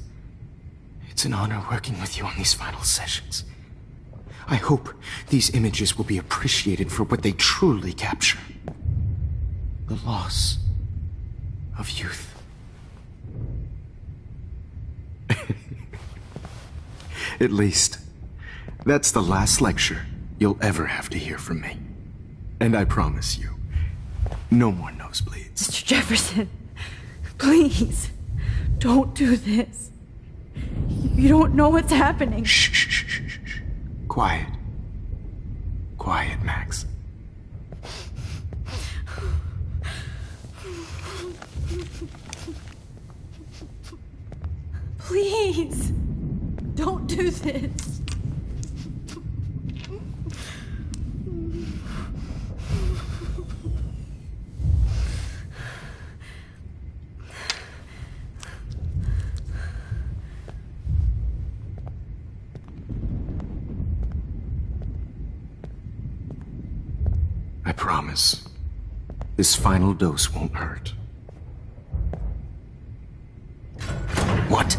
S9: it's an honor working with you on these final sessions. I hope these images will be appreciated for what they truly capture. The loss of youth. At least, that's the last lecture you'll ever have to hear from me. And I promise you, no more nosebleeds.
S3: Mr. Jefferson, please, don't do this. You don't know what's happening.
S9: Shh, shh, shh, shh, shh. Quiet. Quiet, Max.
S3: Please, don't do this.
S9: I promise, this final dose won't hurt. What?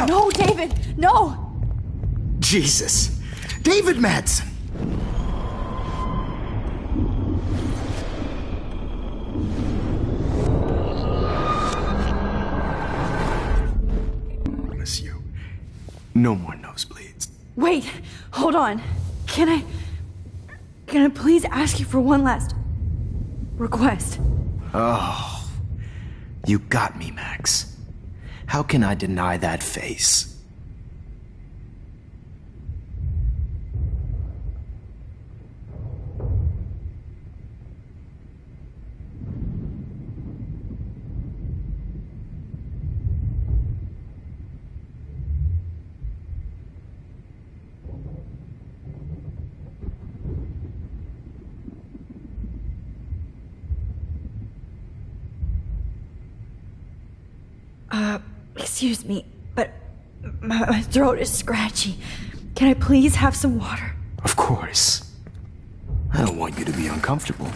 S3: No, David, no!
S9: Jesus! David Madsen! I miss you. No more nosebleeds.
S3: Wait, hold on. Can I please ask you for one last request?
S9: Oh, you got me, Max. How can I deny that face?
S3: Excuse me, but my throat is scratchy. Can I please have some water?
S9: Of course. I don't want you to be uncomfortable.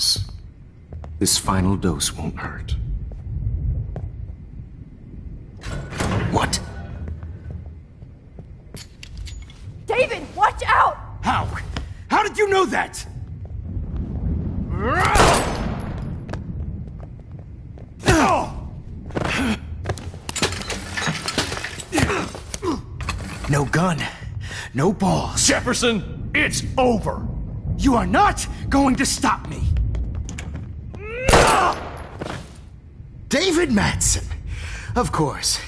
S9: promise. This final dose won't hurt. What?
S3: David, watch out!
S9: How? How did you know that? No gun. No balls.
S4: Jefferson, it's over.
S9: You are not going to stop me. David Madsen. Of course.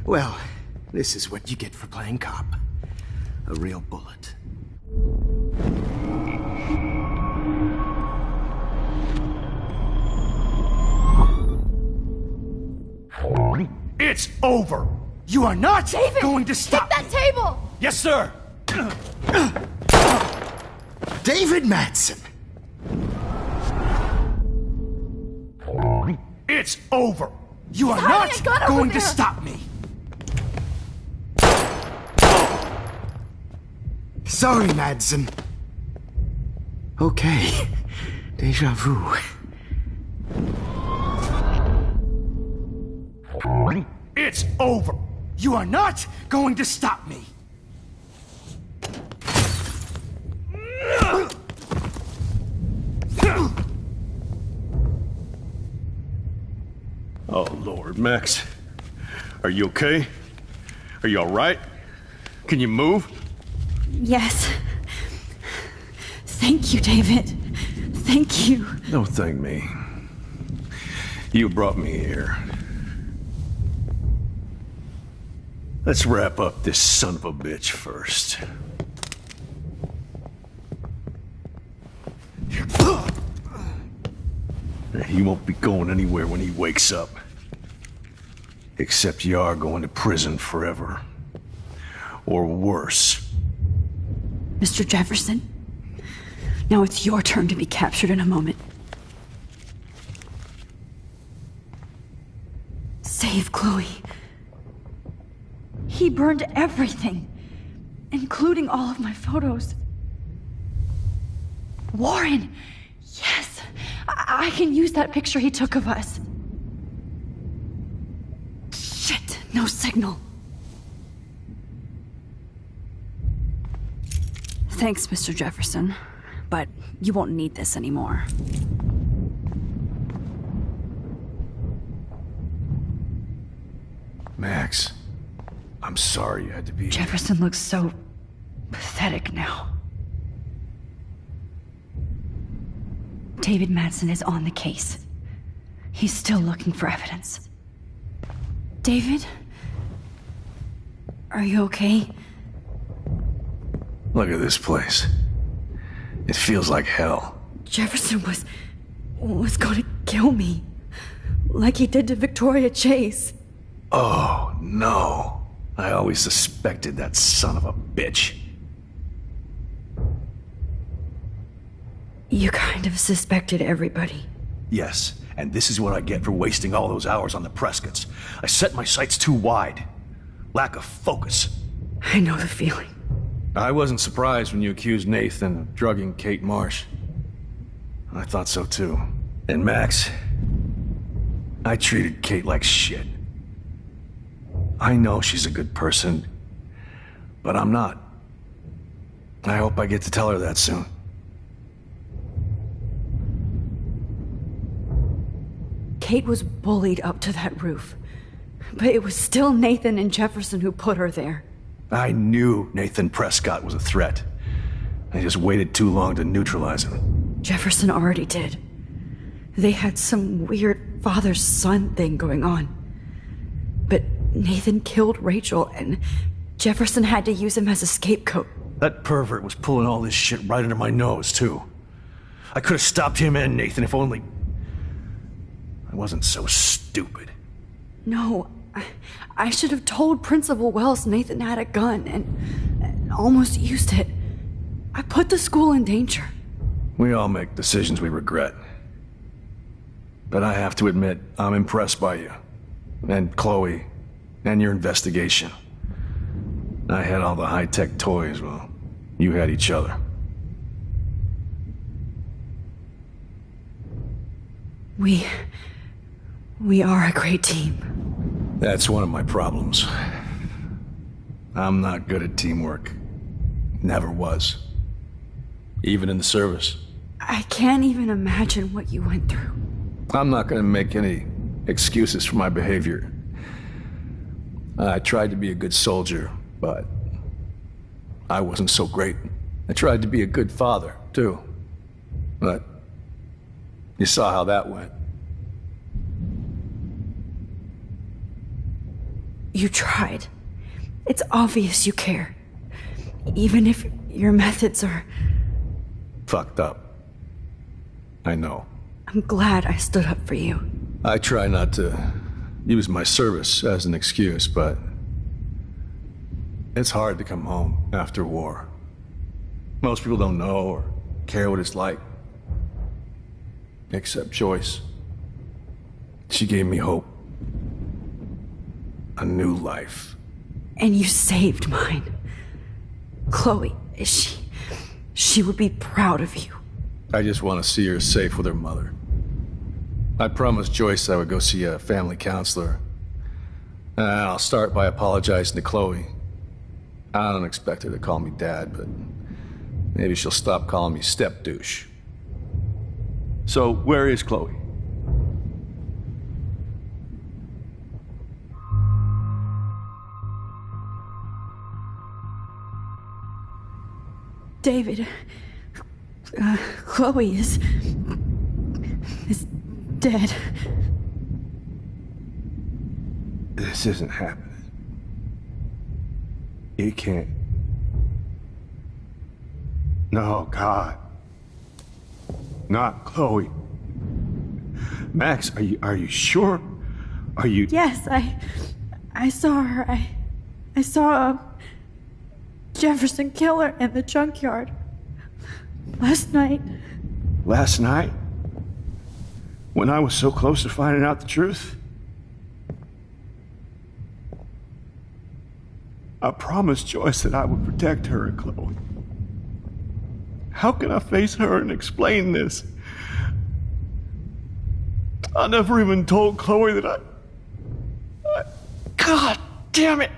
S9: Well, this is what you get for playing cop. A real bullet.
S4: It's over.
S9: You are not
S2: David,
S9: going to stop
S2: hit that table!
S4: Yes, sir.
S9: David Madsen.
S4: It's over.
S9: You are
S2: hiding a gun
S9: not
S2: over
S9: going to
S2: there.
S9: stop me. Sorry, Madsen. Okay. Deja vu.
S4: It's over.
S9: You are not going to stop me.
S4: Oh, Lord, Max. Are you okay? Are you all right? Can you move?
S3: Yes. Thank you, David. Thank you.
S4: Don't thank me. You brought me here. Let's wrap up this son of a bitch first. He won't be going anywhere when he wakes up. Except you are going to prison forever. Or worse.
S3: Mr. Jefferson, now it's your turn to be captured in a moment. Save Chloe. He burned everything, including all of my photos. Warren! Yes! I can use that picture he took of us. Shit! No signal. Thanks, Mr. Jefferson, but you won't need this anymore.
S4: Max, I'm sorry you had to be...
S3: Jefferson looks so pathetic now. David Madsen is on the case. He's still looking for evidence. David? Are you okay?
S4: Look at this place. It feels like hell.
S3: Jefferson was going to kill me. Like he did to Victoria Chase.
S4: Oh, no. I always suspected that son of a bitch.
S3: You kind of suspected everybody.
S4: Yes, and this is what I get for wasting all those hours on the Prescotts. I set my sights too wide. Lack of focus.
S3: I know the feeling.
S4: I wasn't surprised when you accused Nathan of drugging Kate Marsh. I thought so too. And Max, I treated Kate like shit. I know she's a good person, but I'm not. I hope I get to tell her that soon.
S3: Kate was bullied up to that roof. But it was still Nathan and Jefferson who put her there.
S4: I knew Nathan Prescott was a threat. I just waited too long to neutralize him.
S3: Jefferson already did. They had some weird father-son thing going on. But Nathan killed Rachel, and Jefferson had to use him as a scapegoat.
S4: That pervert was pulling all this shit right under my nose, too. I could have stopped him and Nathan if only... I wasn't so stupid.
S3: No, I should have told Principal Wells Nathan had a gun and almost used it. I put the school in danger.
S4: We all make decisions we regret. But I have to admit, I'm impressed by you. And Chloe. And your investigation. I had all the high-tech toys, well, you had each other.
S3: We are a great team.
S4: That's one of my problems. I'm not good at teamwork. Never was. Even in the service.
S3: I can't even imagine what you went through.
S4: I'm not gonna make any excuses for my behavior. I tried to be a good soldier, but I wasn't so great. I tried to be a good father, too. But you saw how that went.
S3: You tried. It's obvious you care. Even if your methods are...
S4: Fucked up. I know.
S3: I'm glad I stood up for you.
S4: I try not to use my service as an excuse, but it's hard to come home after war. Most people don't know or care what it's like. Except Joyce. She gave me hope. A new life.
S3: And you saved mine. Chloe, she would be proud of you.
S4: I just want to see her safe with her mother. I promised Joyce I would go see a family counselor. And I'll start by apologizing to Chloe. I don't expect her to call me Dad, but maybe she'll stop calling me step-douche. So, where is Chloe?
S3: David, Chloe is dead.
S4: This isn't happening. It can't. No, God. Not Chloe. Max, are you sure? Are you...
S3: Yes, I saw her. I saw Jefferson kill her in the junkyard. Last night.
S4: Last night? When I was so close to finding out the truth? I promised Joyce that I would protect her and Chloe. How can I face her and explain this? I never even told Chloe that I... God damn it!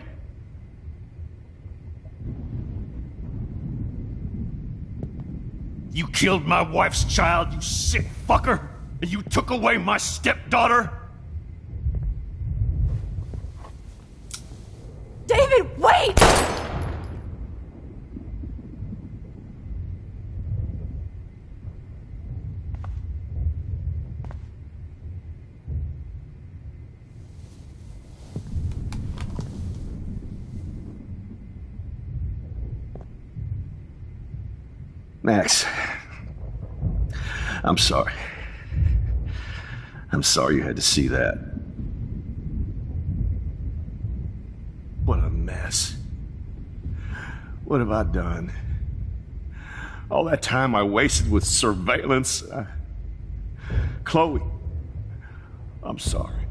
S4: You killed my wife's child, you sick fucker! And you took away my stepdaughter?
S3: David, wait!
S4: Max, I'm sorry. I'm sorry you had to see that. What a mess. What have I done? All that time I wasted with surveillance. Chloe, I'm sorry.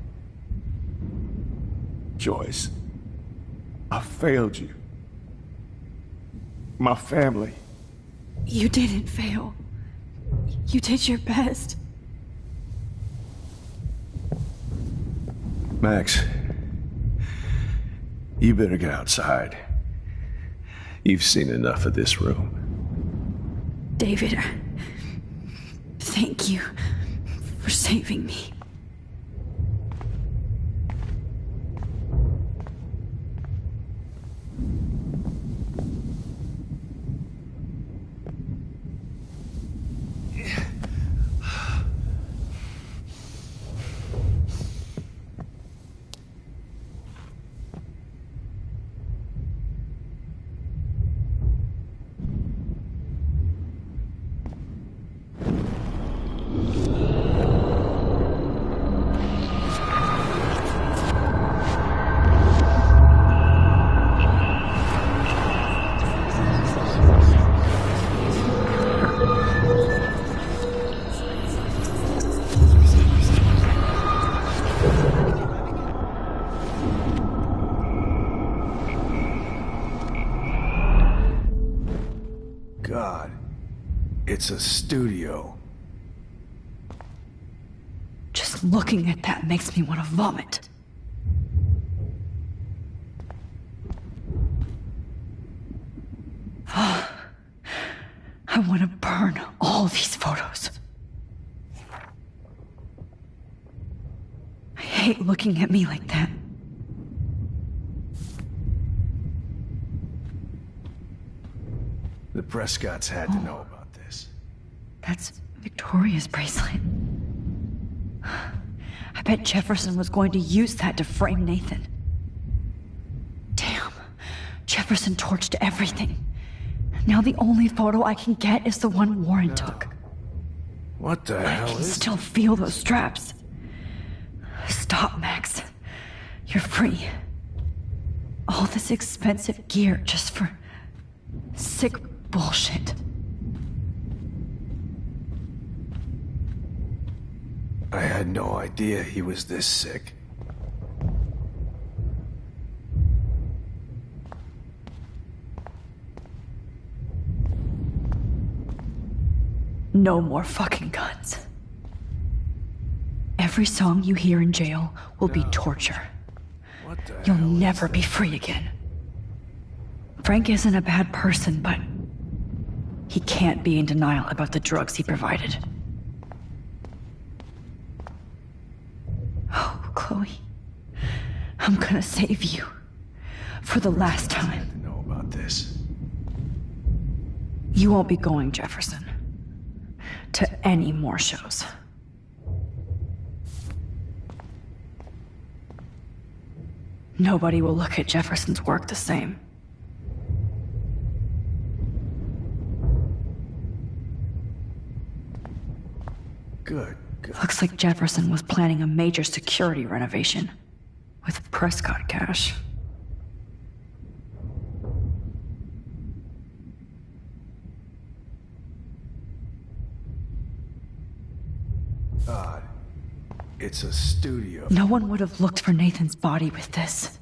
S4: Joyce, I failed you. My family.
S3: You didn't fail. You did your best.
S4: Max, you better get outside. You've seen enough of this room.
S3: David, thank you for saving me. God, it's a studio. looking at that makes me want to vomit. I want to burn all these photos. I hate looking at me like that.
S4: The Prescotts had to know about this.
S3: That's Victoria's bracelet. I bet Jefferson was going to use that to frame Nathan. Damn. Jefferson torched everything. Now the only photo I can get is the one Warren took.
S4: What the
S3: I
S4: hell
S3: can
S4: is...
S3: still feel those straps. Stop, Max. You're free. All this expensive gear just for sick bullshit.
S4: I had no idea he was this sick.
S3: No more fucking guns. Every song you hear in jail will be torture. You'll never be free again. Frank isn't a bad person, but he can't be in denial about the drugs he provided. Oh, Chloe. I'm gonna save you. For the last time.
S4: To know about this.
S3: You won't be going, Jefferson, to any more shows. Nobody will look at Jefferson's work the same.
S4: Good.
S3: Looks like Jefferson was planning a major security renovation with Prescott cash.
S4: Odd. It's a studio.
S3: No one would have looked for Nathan's body with this.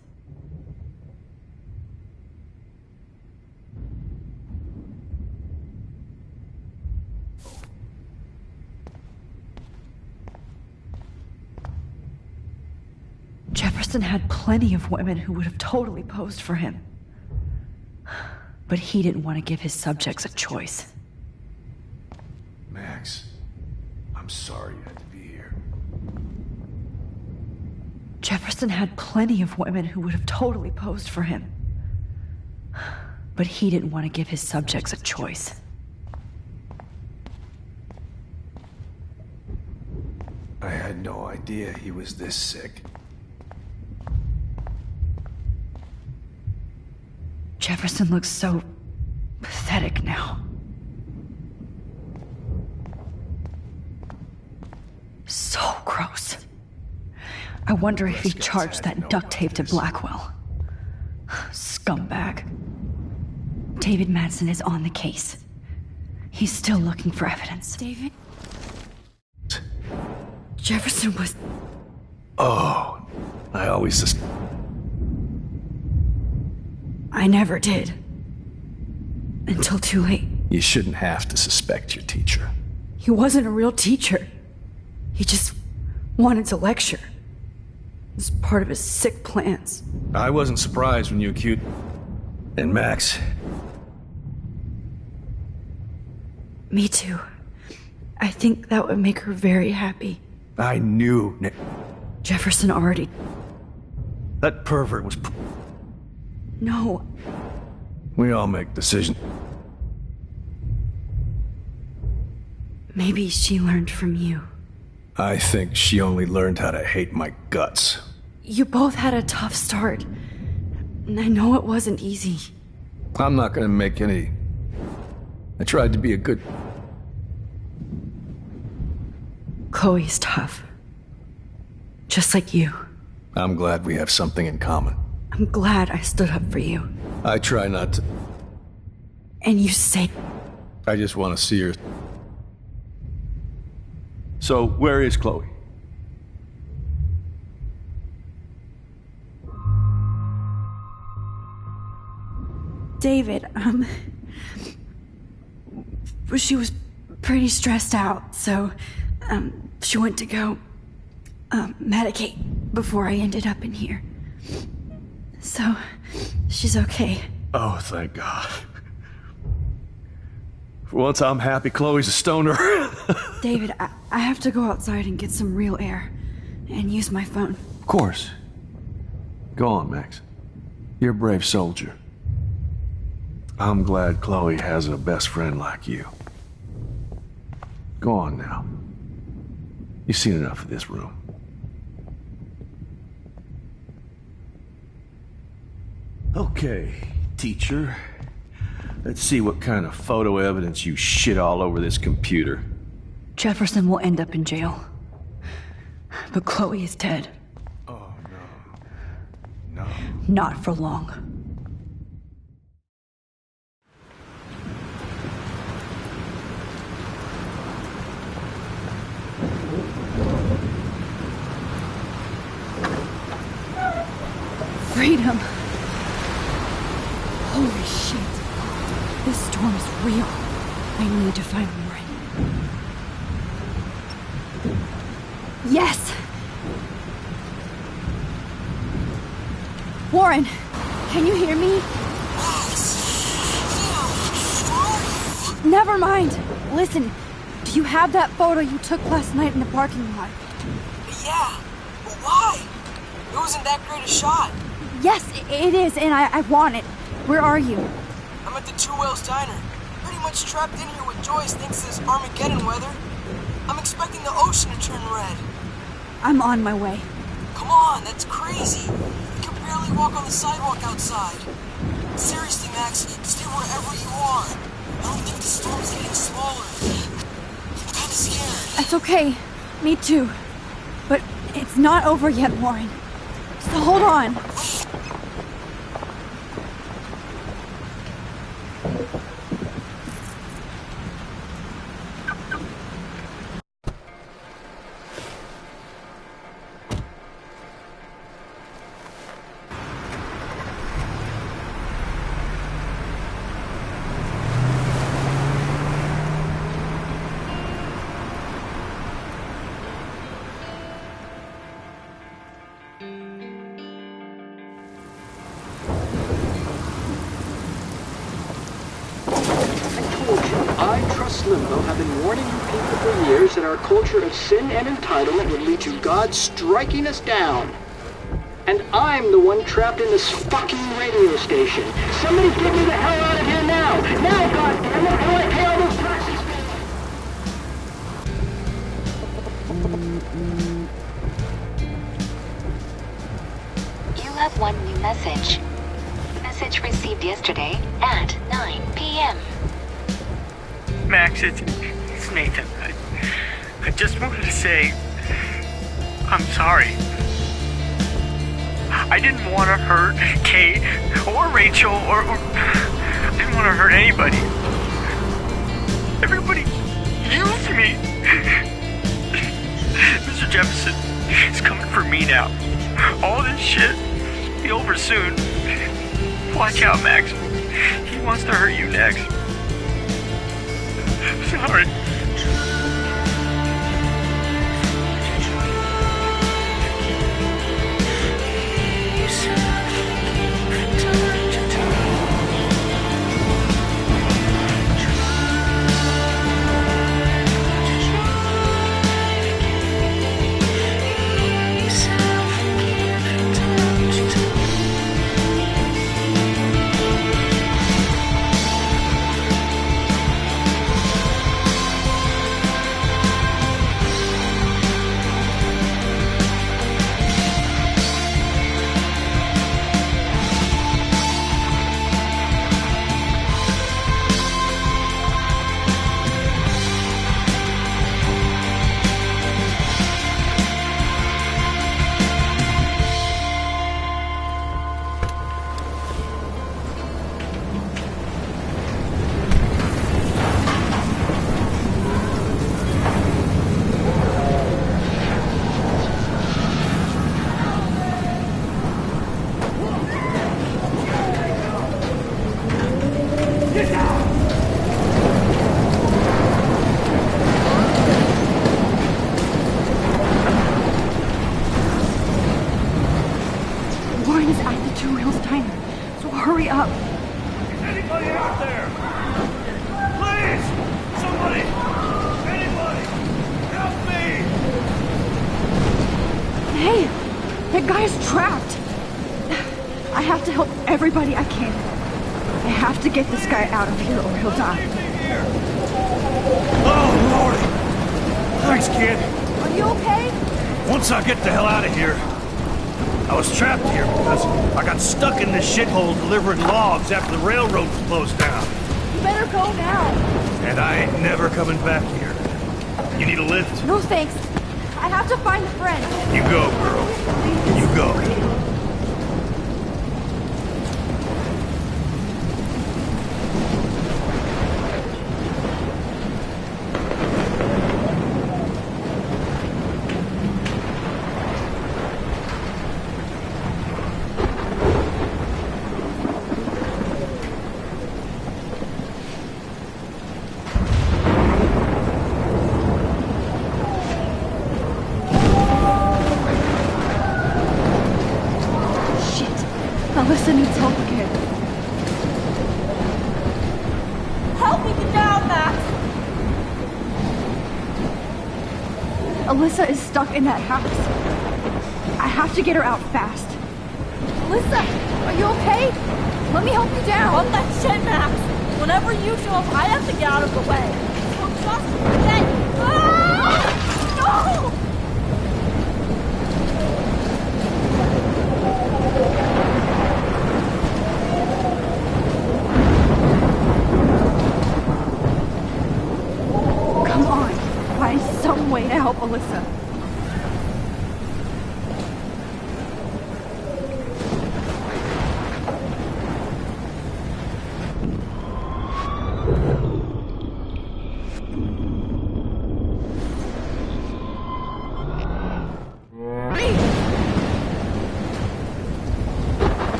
S3: Jefferson had plenty of women who would have totally posed for him. But he didn't want to give his subjects a choice.
S4: Max, I'm sorry you had to be here.
S3: Jefferson had plenty of women who would have totally posed for him. But he didn't want to give his subjects a choice.
S4: I had no idea he was this sick.
S3: Jefferson looks so pathetic now. So gross. I wonder if he charged that duct tape to Blackwell. Scumbag. David Madsen is on the case. He's still looking for evidence.
S2: David?
S3: Jefferson was...
S4: Oh, I always just...
S3: I never did. Until too late.
S4: You shouldn't have to suspect your teacher.
S3: He wasn't a real teacher. He just wanted to lecture. It was part of his sick plans.
S4: I wasn't surprised when you accused... And Max...
S3: Me too. I think that would make her very happy.
S4: I knew...
S3: Jefferson already...
S4: That pervert was...
S3: No.
S4: We all make decisions.
S3: Maybe she learned from you.
S4: I think she only learned how to hate my guts.
S3: You both had a tough start. And I know it wasn't easy.
S4: I'm not gonna make any... I tried to be a good...
S3: Chloe's tough. Just like you.
S4: I'm glad we have something in common.
S3: I'm glad I stood up for you.
S4: I try not to...
S3: And you say...
S4: I just want to see her... So, where is Chloe?
S3: David, she was pretty stressed out, so, she went to go medicate before I ended up in here. So, she's okay.
S4: Oh, thank God. For once, I'm happy Chloe's a stoner.
S3: David, I have to go outside and get some real air. And use my phone.
S4: Of course. Go on, Max. You're a brave soldier. I'm glad Chloe has a best friend like you. Go on now. You've seen enough of this room. Okay, teacher. Let's see what kind of photo evidence you shit all over this computer.
S3: Jefferson will end up in jail. But Chloe is dead.
S4: Oh, no. No.
S3: Not for long. Freedom. Holy shit. This storm is real. I need to find Warren. Yes! Warren, can you hear me? Never mind. Listen, do you have that photo you took last night in the parking lot?
S17: Yeah, but why? It wasn't that great a shot.
S3: Yes, it is, and I want it. Where are you?
S17: I'm at the Two Whales Diner. Pretty much trapped in here with Joyce thinks this Armageddon weather. I'm expecting the ocean to turn red.
S3: I'm on my way.
S17: Come on, that's crazy. You can barely walk on the sidewalk outside. Seriously, Max, stay wherever you are. I don't think the storm's getting smaller. I'm kinda scared.
S3: That's okay. Me too. But it's not over yet, Warren. So hold on.
S18: Limbo have been warning you people for years that our culture of sin and entitlement would lead to God striking us down. And I'm the one trapped in this fucking radio station. Somebody get me the hell out of here now! Now, goddammit, how do I pay all those taxes?
S19: You have one new message. Message received yesterday at 9 p.m.
S11: Max, it's Nathan. I just wanted to say, I'm sorry. I didn't want to hurt Kate or Rachel or I didn't want to hurt anybody. Everybody used me. Mr. Jefferson is coming for me now. All this shit will be over soon. Watch out, Max. He wants to hurt you next. Sorry.
S3: is at the Two Wheels Diner, so hurry up.
S4: Is anybody out there? Please! Somebody! Anybody! Help me!
S3: Hey! That guy's trapped! I have to help everybody I can. I have to get this guy out of here or he'll die.
S4: Oh, Lordy! Thanks, kid.
S3: Are you okay?
S4: Once I get the hell out of here, I was trapped here because I got stuck in this shithole delivering logs after the railroad was closed down.
S3: You better go now.
S4: And I ain't never coming back here. You need a lift?
S3: No thanks. I have to find a friend.
S4: You go, girl. You go.
S3: Alyssa needs help again.
S2: Help me get down, Max!
S3: Alyssa is stuck in that house. I have to get her out fast.
S2: Alyssa, are you okay? Let me help you down. Fuck that shit, Max. Whenever you show up, I have to get out of the way. So just forget. Ah! No!
S3: Come on, find some way to help Alyssa.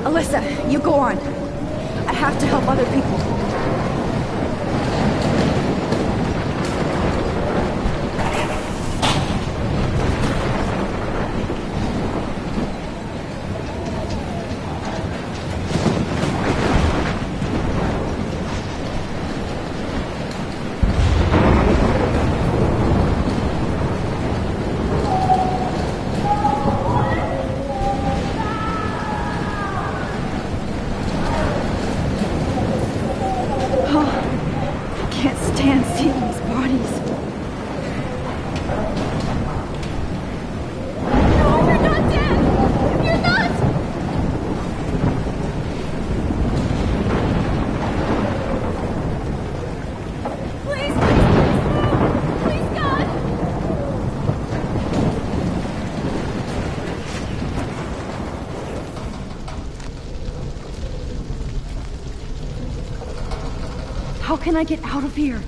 S3: Alyssa, you go on. I have to help other people. How can I get out of here?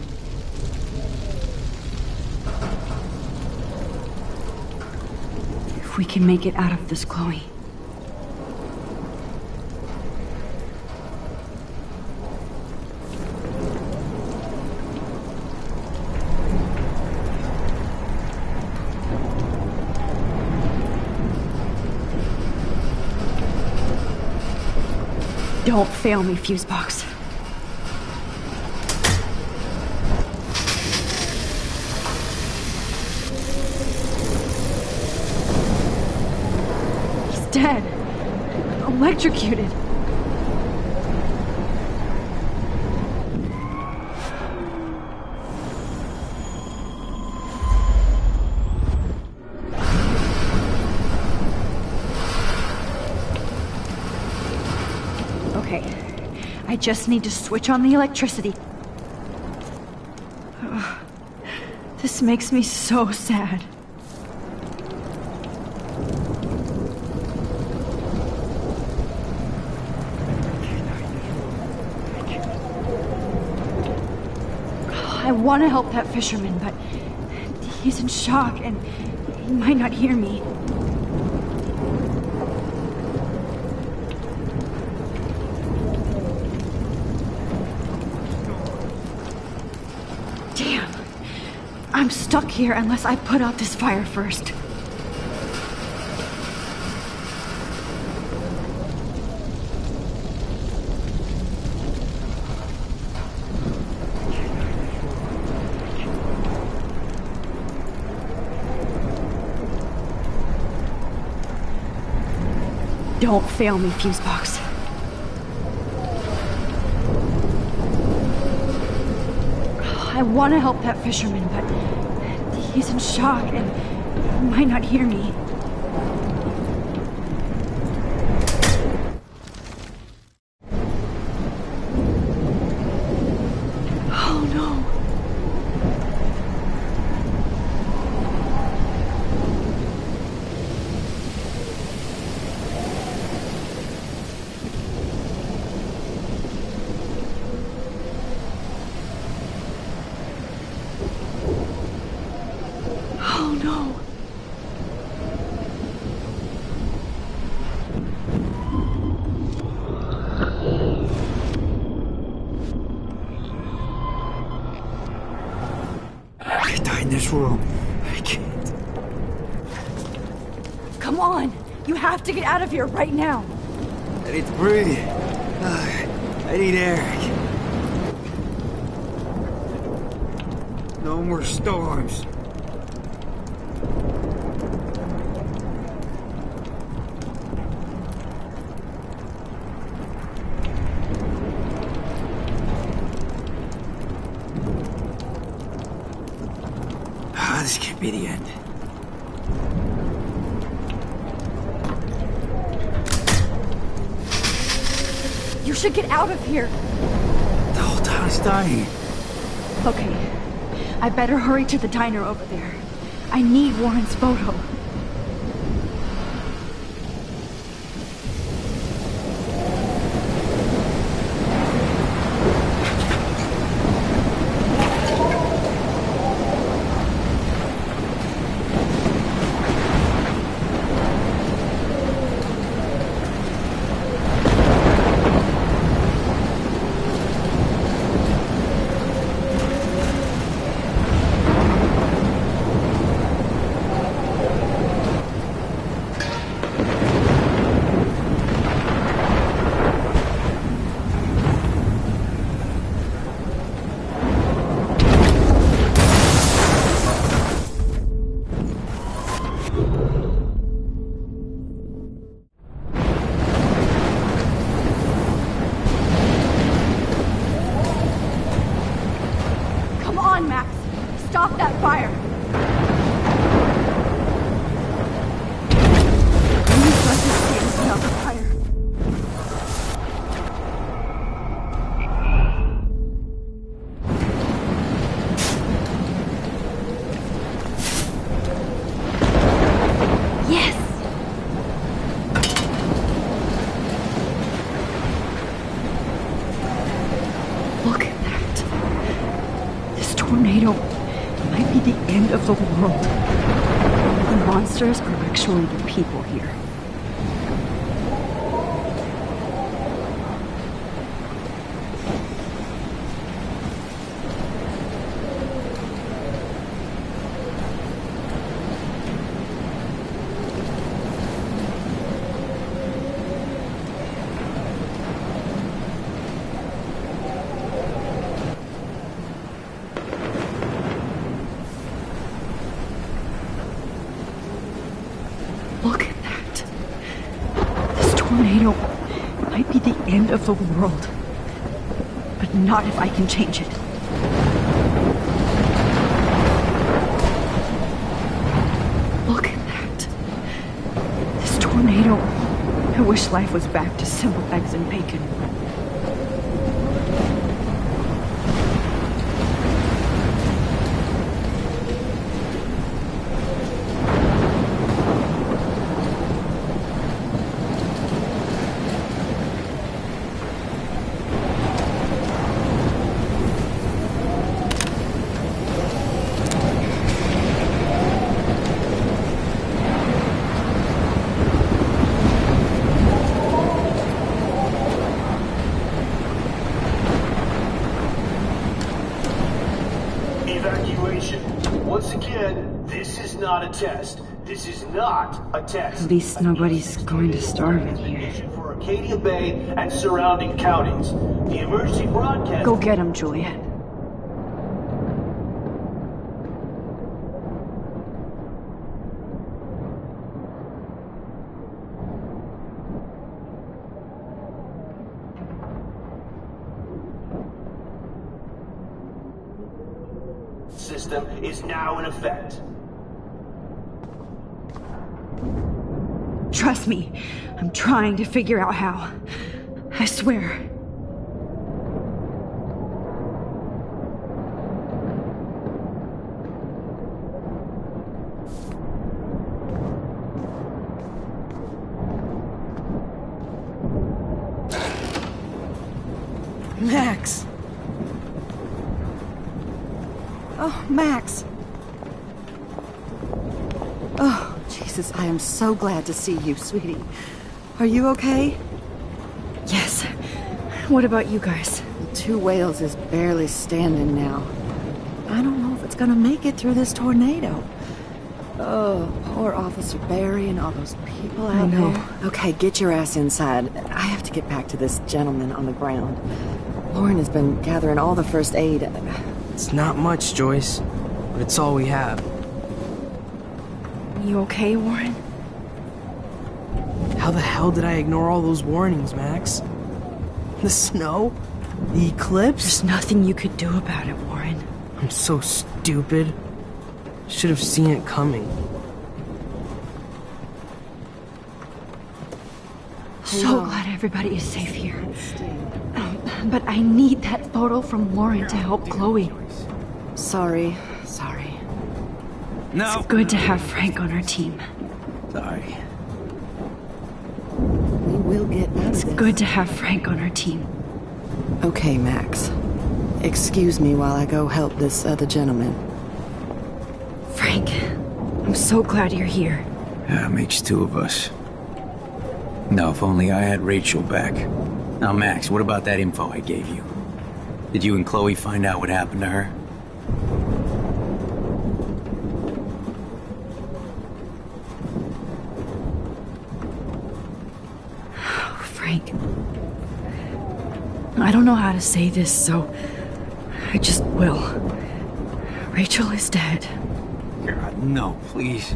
S3: If we can make it out of this, Chloe. Don't fail me, Fusebox. Dead. Electrocuted. Okay. I just need to switch on the electricity. This makes me so sad. I want to help that fisherman, but he's in shock and he might not hear me. Damn. I'm stuck here unless I put out this fire first. Don't fail me, Fusebox. I want to help that fisherman, but he's in shock and he might not hear me. Oh no. Oh no.
S20: I die in this room. I can't.
S3: Come on! You have to get out of here right now!
S20: I need to breathe. I need air. No more storms. This can't be the end.
S3: You should get out of here!
S20: The whole town's dying.
S3: Okay, I better hurry to the diner over there. I need Warren's photo. Max. Stop that fire. Please let this stand put out the fire. Yes! Look at that. This tornado might be the end of the world. The monsters are actually the people here. Look at that. This tornado might be the end of the world. But not if I can change it. Look at that. This tornado. I wish life was back to simple eggs and bacon.
S21: Evacuation. Once again, this is not a test. This is not a test.
S3: At least nobody's going to starve in here.
S21: For Acadia Bay and surrounding counties. The emergency broadcast...
S3: Go get him, Juliet.
S21: System is now in effect.
S3: Trust me, I'm trying to figure out how. I swear.
S14: Max! Oh, Max! Oh, Jesus, I am so glad to see you, sweetie. Are you okay?
S3: Yes. What about you guys?
S14: The 2 Whales is barely standing now. I don't know if it's gonna make it through this tornado. Oh, poor Officer Barry and all those people out there. Okay, get your ass inside. I have to get back to this gentleman on the ground. Lauren has been gathering all the first aid.
S22: It's not much, Joyce, but it's all we have.
S3: You okay, Warren?
S22: How the hell did I ignore all those warnings, Max? The snow? The eclipse?
S3: There's nothing you could do about it, Warren.
S22: I'm so stupid. Should have seen it coming.
S3: So glad everybody is safe here. But I need that photo from Lauren to help Chloe.
S14: Sorry.
S22: No.
S3: It's good to have Frank on our team.
S22: Sorry.
S14: We will get out of this.
S3: It's good to have Frank on our team.
S14: Okay, Max. Excuse me while I go help this other gentleman.
S3: Frank, I'm so glad you're here.
S23: Yeah, it makes 2 of us. No, if only I had Rachel back. Now, Max, what about that info I gave you? Did you and Chloe find out what happened to her?
S3: Frank, I don't know how to say this, so I just will. Rachel is dead.
S23: God, no, please.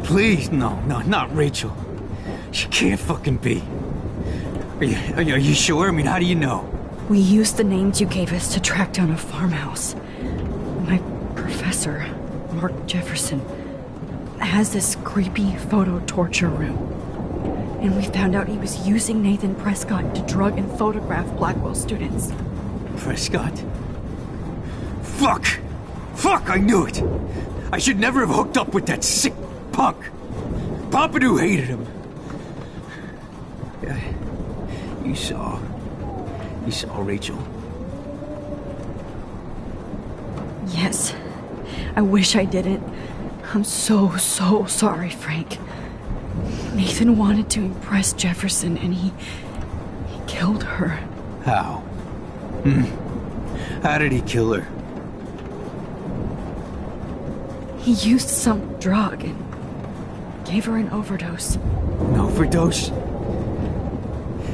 S23: Please, no, not Rachel. She can't fucking be. Are you sure? I mean, how do you know?
S3: We used the names you gave us to track down a farmhouse. My professor, Mark Jefferson, has this creepy photo torture room. And we found out he was using Nathan Prescott to drug and photograph Blackwell students.
S23: Prescott? Fuck! Fuck, I knew it! I should never have hooked up with that sick punk! Pompidou hated him! Yeah, you saw Rachel?
S3: Yes. I wish I didn't. I'm so sorry, Frank. Nathan wanted to impress Jefferson, and he killed her.
S23: How? How did he kill her?
S3: He used some drug and gave her an overdose.
S23: An overdose?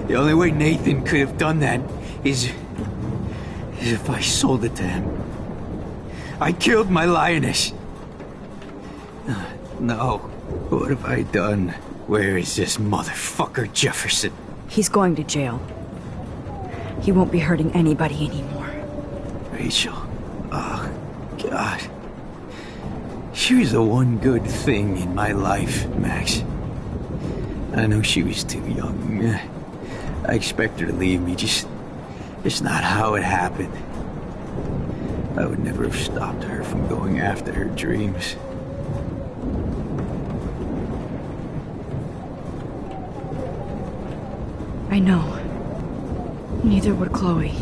S23: The only way Nathan could have done that is if I sold it to him. I killed my lioness. No. What have I done? Where is this motherfucker Jefferson?
S3: He's going to jail. He won't be hurting anybody anymore.
S23: Rachel. Oh, God. She was the one good thing in my life, Max. I know she was too young. I expect her to leave me, just not how it happened. I would never have stopped her from going after her dreams.
S3: I know. Neither would Chloe.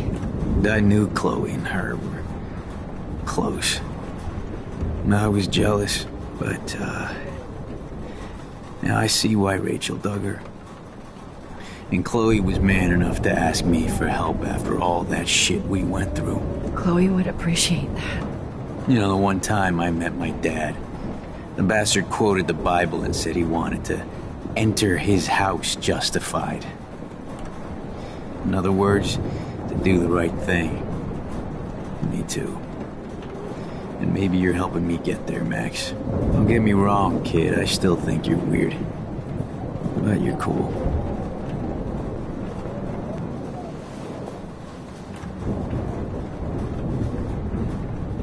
S23: I knew Chloe and her were close. I was jealous, but, now I see why Rachel dug her. And Chloe was man enough to ask me for help after all that shit we went through.
S3: Chloe would appreciate that.
S23: You know, the one time I met my dad, the bastard quoted the Bible and said he wanted to enter his house justified. In other words, to do the right thing. Me too. And maybe you're helping me get there, Max. Don't get me wrong, kid, I still think you're weird. But you're cool.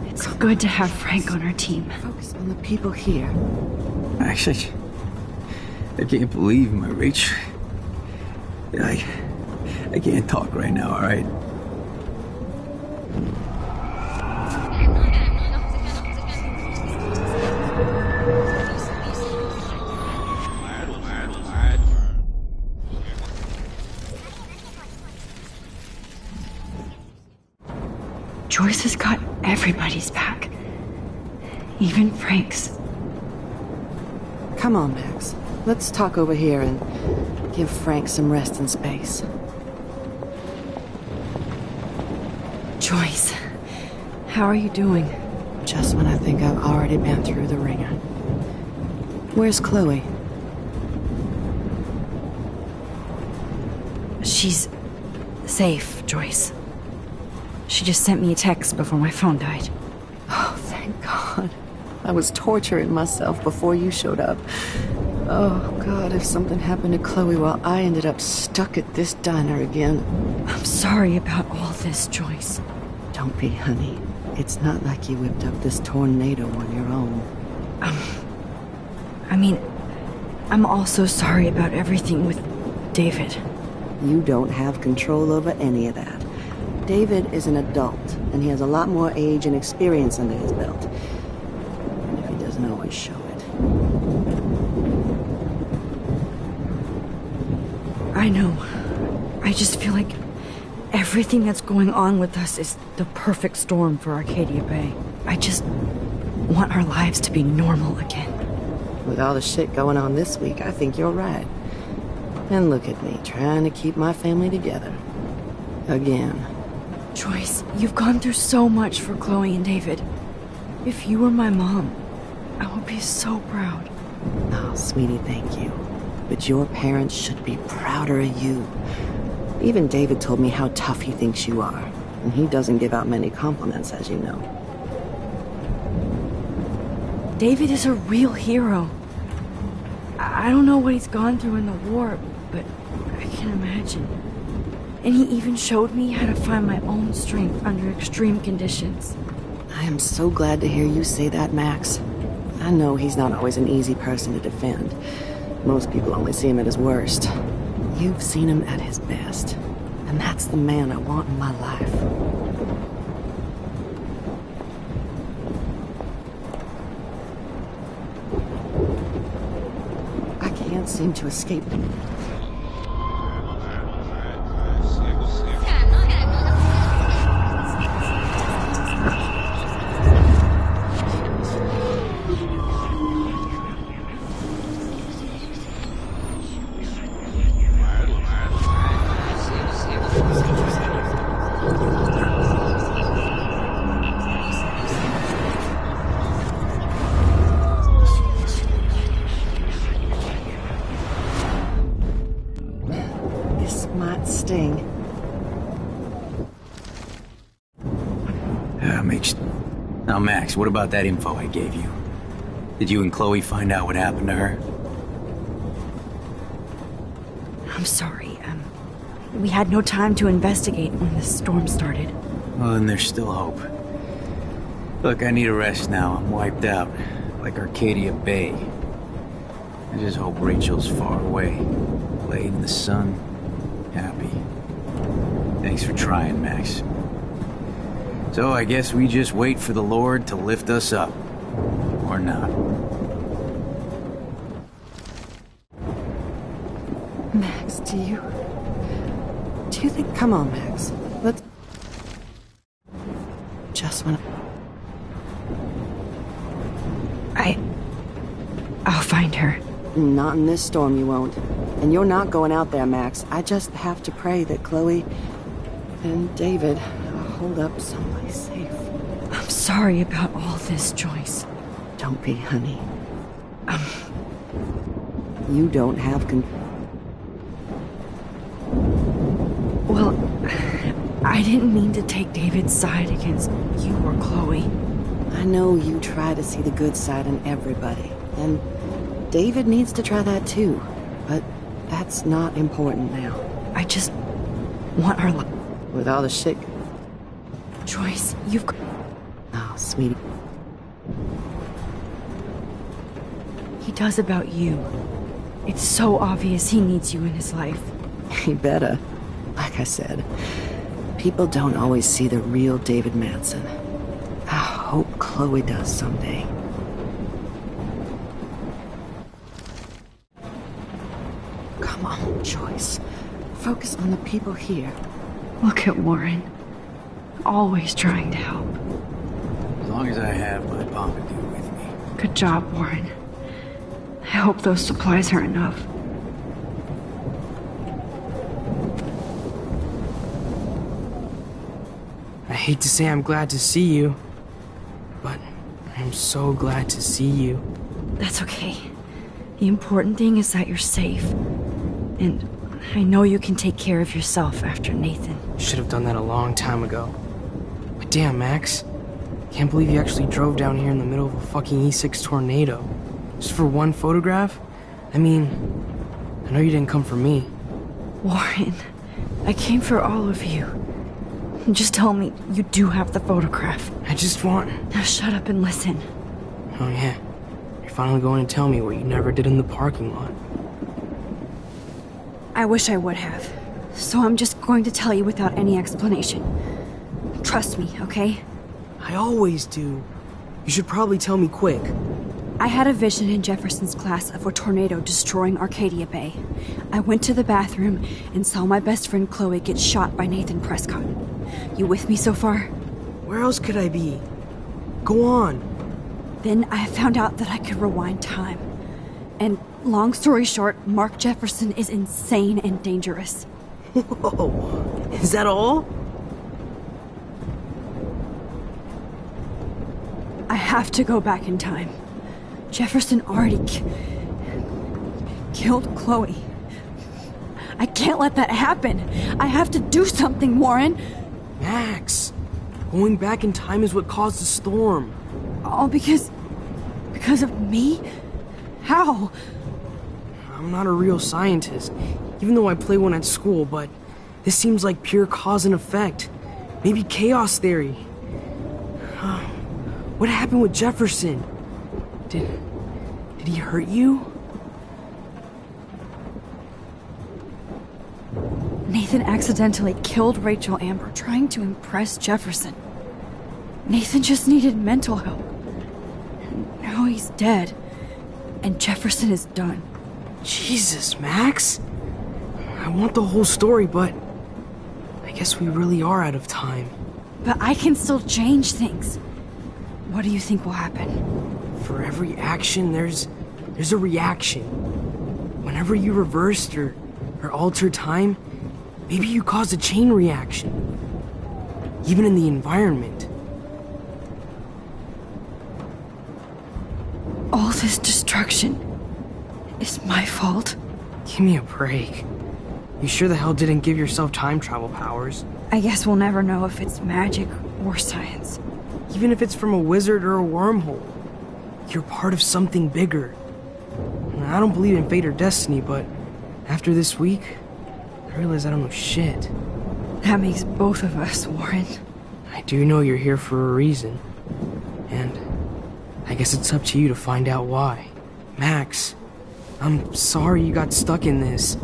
S3: It's good to have Frank on our team.
S14: Focus on the people here.
S23: Actually, I can't believe my Rachel. I can't talk right now, alright?
S3: Joyce has got everybody's back. Even Frank's.
S14: Come on, Max. Let's talk over here and give Frank some rest and space.
S3: Joyce, how are you doing?
S14: Just when I think I've already been through the ringer. Where's Chloe?
S3: She's safe, Joyce. She just sent me a text before my phone died.
S14: Oh, thank God. I was torturing myself before you showed up. Oh, God, if something happened to Chloe while I ended up stuck at this diner again.
S3: I'm sorry about all this, Joyce.
S14: Don't be, honey. It's not like you whipped up this tornado on your own.
S3: I mean, I'm also sorry about everything with David.
S14: You don't have control over any of that. David is an adult, and he has a lot more age and experience under his belt. Even if he doesn't always show it.
S3: I know. I just feel like everything that's going on with us is the perfect storm for Arcadia Bay. I just want our lives to be normal again.
S14: With all the shit going on this week, I think you're right. And look at me, trying to keep my family together. Again.
S3: Joyce, you've gone through so much for Chloe and David. If you were my mom, I would be so proud.
S14: Oh, sweetie, thank you. But your parents should be prouder of you. Even David told me how tough he thinks you are. And he doesn't give out many compliments, as you know.
S3: David is a real hero. I don't know what he's gone through in the war, but I can imagine. And he even showed me how to find my own strength under extreme conditions.
S14: I am so glad to hear you say that, Max. I know he's not always an easy person to defend. Most people only see him at his worst. You've seen him at his best. And that's the man I want in my life. I can't seem to escape.
S23: Now, Max, what about that info I gave you? Did you and Chloe find out what happened to her?
S3: I'm sorry. We had no time to investigate when the storm started.
S23: Well, then there's still hope. Look, I need a rest now. I'm wiped out. Like Arcadia Bay. I just hope Rachel's far away. Laid in the sun. Happy. Thanks for trying, Max. So I guess we just wait for the Lord to lift us up. Or not.
S14: Max, do you think... Come on, Max. Let's... Just wanna...
S3: I'll find her.
S14: Not in this storm, you won't. And you're not going out there, Max. I just have to pray that Chloe and David... Oh, holed up someplace safe.
S3: I'm sorry about all this, Joyce.
S14: Don't be, honey. You don't have
S3: Well, I didn't mean to take David's side against you or Chloe.
S14: I know you try to see the good side in everybody, and David needs to try that too, but that's not important now.
S3: I just want our
S14: With all the shit...
S3: Joyce, you've...
S14: Oh, sweetie.
S3: He does about you. It's so obvious he needs you in his life.
S14: He better. Like I said, people don't always see the real David Madsen. I hope Chloe does someday. Come on, Joyce. Focus on the people here.
S3: Look at Warren. Always trying to help.
S5: As long as I have my Pompadour with me.
S3: Good job, Warren. I hope those supplies are enough.
S22: I hate to say I'm glad to see you, but I'm so glad to see you.
S3: That's okay. The important thing is that you're safe. And I know you can take care of yourself after Nathan.
S22: Should have done that a long time ago. But damn, Max. Can't believe you actually drove down here in the middle of a fucking E6 tornado. Just for one photograph? I mean, I know you didn't come for me.
S3: Warren, I came for all of you. Just tell me you do have the photograph.
S22: I just want...
S3: Now shut up and listen.
S22: Oh yeah. You're finally going to tell me what you never did in the parking lot.
S3: I wish I would have. So I'm just going to tell you without any explanation. Trust me, okay?
S22: I always do. You should probably tell me quick.
S3: I had a vision in Jefferson's class of a tornado destroying Arcadia Bay. I went to the bathroom and saw my best friend Chloe get shot by Nathan Prescott. You with me so far?
S22: Where else could I be? Go on.
S3: Then I found out that I could rewind time. And long story short, Mark Jefferson is insane and dangerous.
S22: Whoa. Is that all?
S3: I have to go back in time. Jefferson already killed Chloe. I can't let that happen. I have to do something, Warren.
S22: Max, going back in time is what caused the storm.
S3: All because of me? How?
S22: I'm not a real scientist, even though I play one at school, but this seems like pure cause and effect. Maybe chaos theory. What happened with Jefferson? Did he hurt you?
S3: Nathan accidentally killed Rachel Amber trying to impress Jefferson. Nathan just needed mental help. Now he's dead, and Jefferson is done.
S22: Jesus, Max. I want the whole story, but I guess we really are out of time.
S3: But I can still change things. What do you think will happen?
S22: For every action, there's a reaction. Whenever you reversed or altered time, maybe you caused a chain reaction. Even in the environment.
S3: All this destruction is my fault?
S22: Give me a break. You sure the hell didn't give yourself time travel powers?
S3: I guess we'll never know if it's magic or science.
S22: Even if it's from a wizard or a wormhole. You're part of something bigger. I don't believe in fate or destiny, but after this week, I realize I don't know shit.
S3: That makes both of us, Warren.
S22: I do know you're here for a reason. And I guess it's up to you to find out why. Max, I'm sorry you got stuck in this.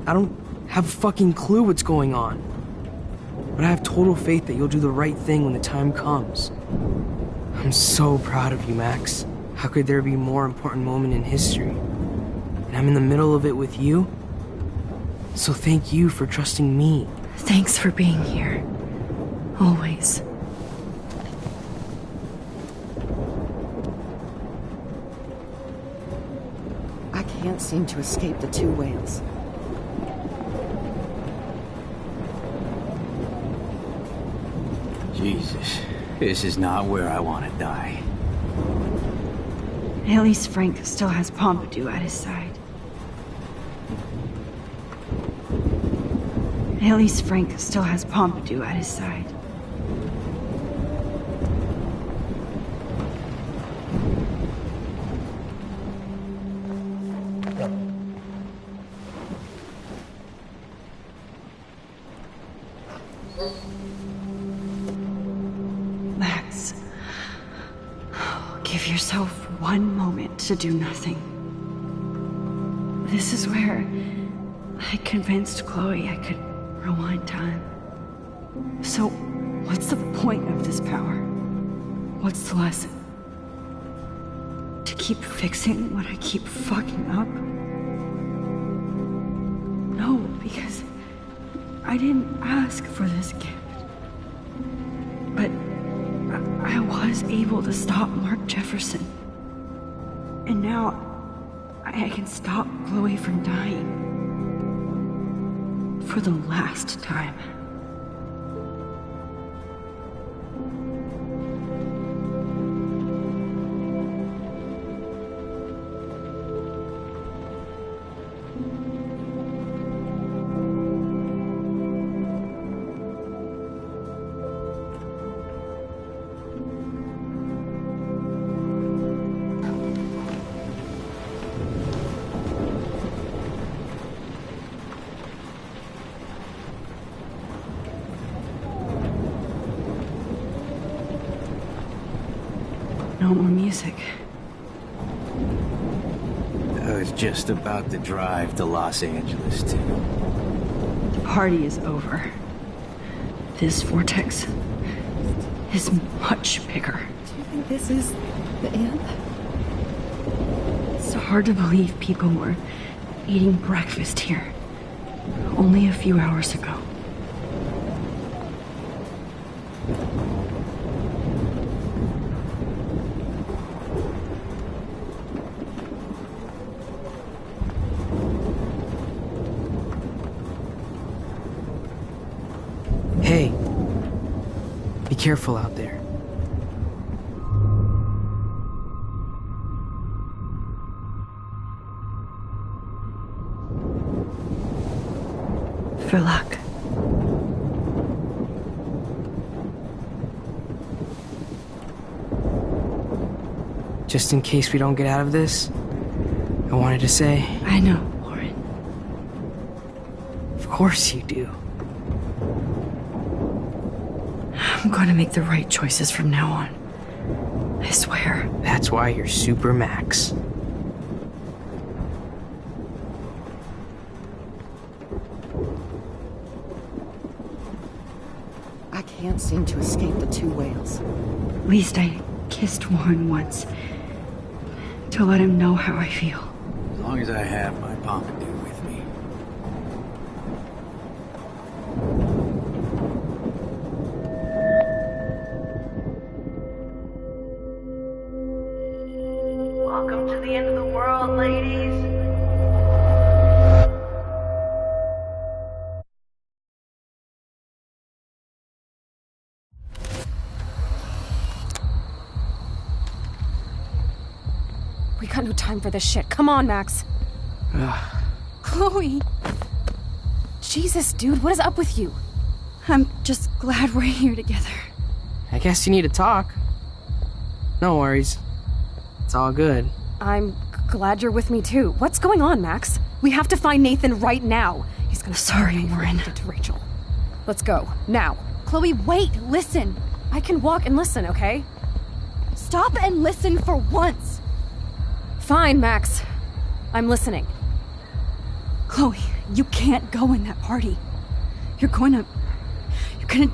S22: I don't have a fucking clue what's going on. But I have total faith that you'll do the right thing when the time comes. I'm so proud of you, Max. How could there be a more important moment in history? And I'm in the middle of it with you. So thank you for trusting me.
S3: Thanks for being here. Always.
S14: I can't seem to escape the two whales.
S23: Jesus, this is not where I want to die.
S3: At least Frank still has Pompidou at his side. At least Frank still has Pompidou at his side. Max, give yourself one moment to do nothing. This is where I convinced Chloe I could rewind time. So, what's the point of this power? What's the lesson? To keep fixing what I keep fucking up? No, because I didn't ask for this gift. But I was able to stop Mark Jefferson. And now I can stop Chloe from dying. For the last time. No more music.
S23: I was just about to drive to Los Angeles, too.
S3: The party is over. This vortex is much bigger.
S14: Do you think this is the end?
S3: It's hard to believe people were eating breakfast here only a few hours ago.
S22: Hey, be careful out there.
S3: For luck.
S22: Just in case we don't get out of this, I wanted to say...
S3: I know, Lauren.
S22: Of course you do.
S3: I'm going to make the right choices from now on. I swear.
S22: That's why you're Super Max.
S14: I can't seem to escape the two whales.
S3: At least I kissed Warren once. To let him know how I feel.
S23: As long as I have my Pompidou with me.
S1: Welcome to the end of the world, ladies.
S2: We got no time for this shit. Come on, Max. Chloe. Jesus, dude, what is up with you?
S3: I'm just glad we're here together.
S22: I guess you need to talk. No worries. It's all good.
S2: I'm glad you're with me too. What's going on, Max? We have to find Nathan right now. He's gonna
S3: Sorry, Warren.
S2: To Rachel. Let's go. Now. Chloe, wait! Listen! I can walk and listen, okay? Stop and listen for once! Fine, Max. I'm listening.
S3: Chloe, you can't go in that party. You're gonna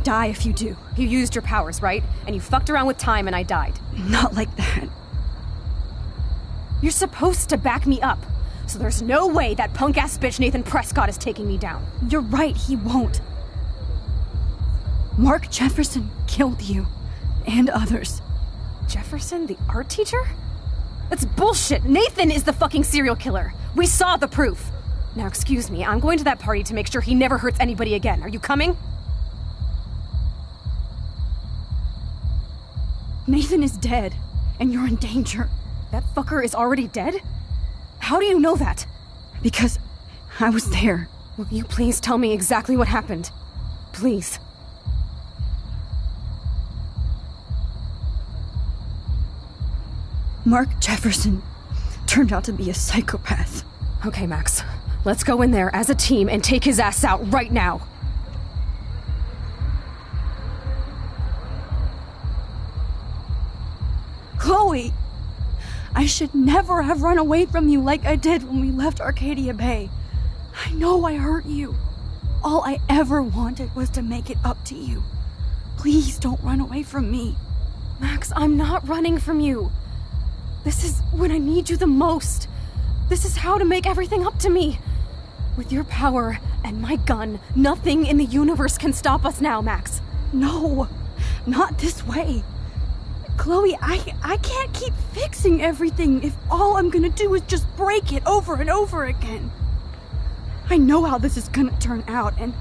S3: die if you do.
S2: You used your powers, right? And you fucked around with time and I died.
S3: Not like that.
S2: You're supposed to back me up. So there's no way that punk-ass bitch Nathan Prescott is taking me down.
S3: You're right, he won't. Mark Jefferson killed you. And others.
S2: Jefferson, the art teacher? That's bullshit. Nathan is the fucking serial killer. We saw the proof. Now, excuse me, I'm going to that party to make sure he never hurts anybody again. Are you coming?
S3: Nathan is dead, and you're in danger.
S2: That fucker is already dead? How do you know that?
S3: Because I was there.
S2: Will you please tell me exactly what happened? Please.
S3: Mark Jefferson turned out to be a psychopath.
S2: Okay, Max. Let's go in there as a team and take his ass out right now.
S3: Chloe! I should never have run away from you like I did when we left Arcadia Bay. I know I hurt you. All I ever wanted was to make it up to you. Please don't run away from me.
S2: Max, I'm not running from you. This is when I need you the most. This is how to make everything up to me. With your power and my gun, nothing in the universe can stop us now, Max.
S3: No, not this way. Chloe, I can't keep fixing everything if all I'm gonna do is just break it over and over again. I know how this is gonna turn out, and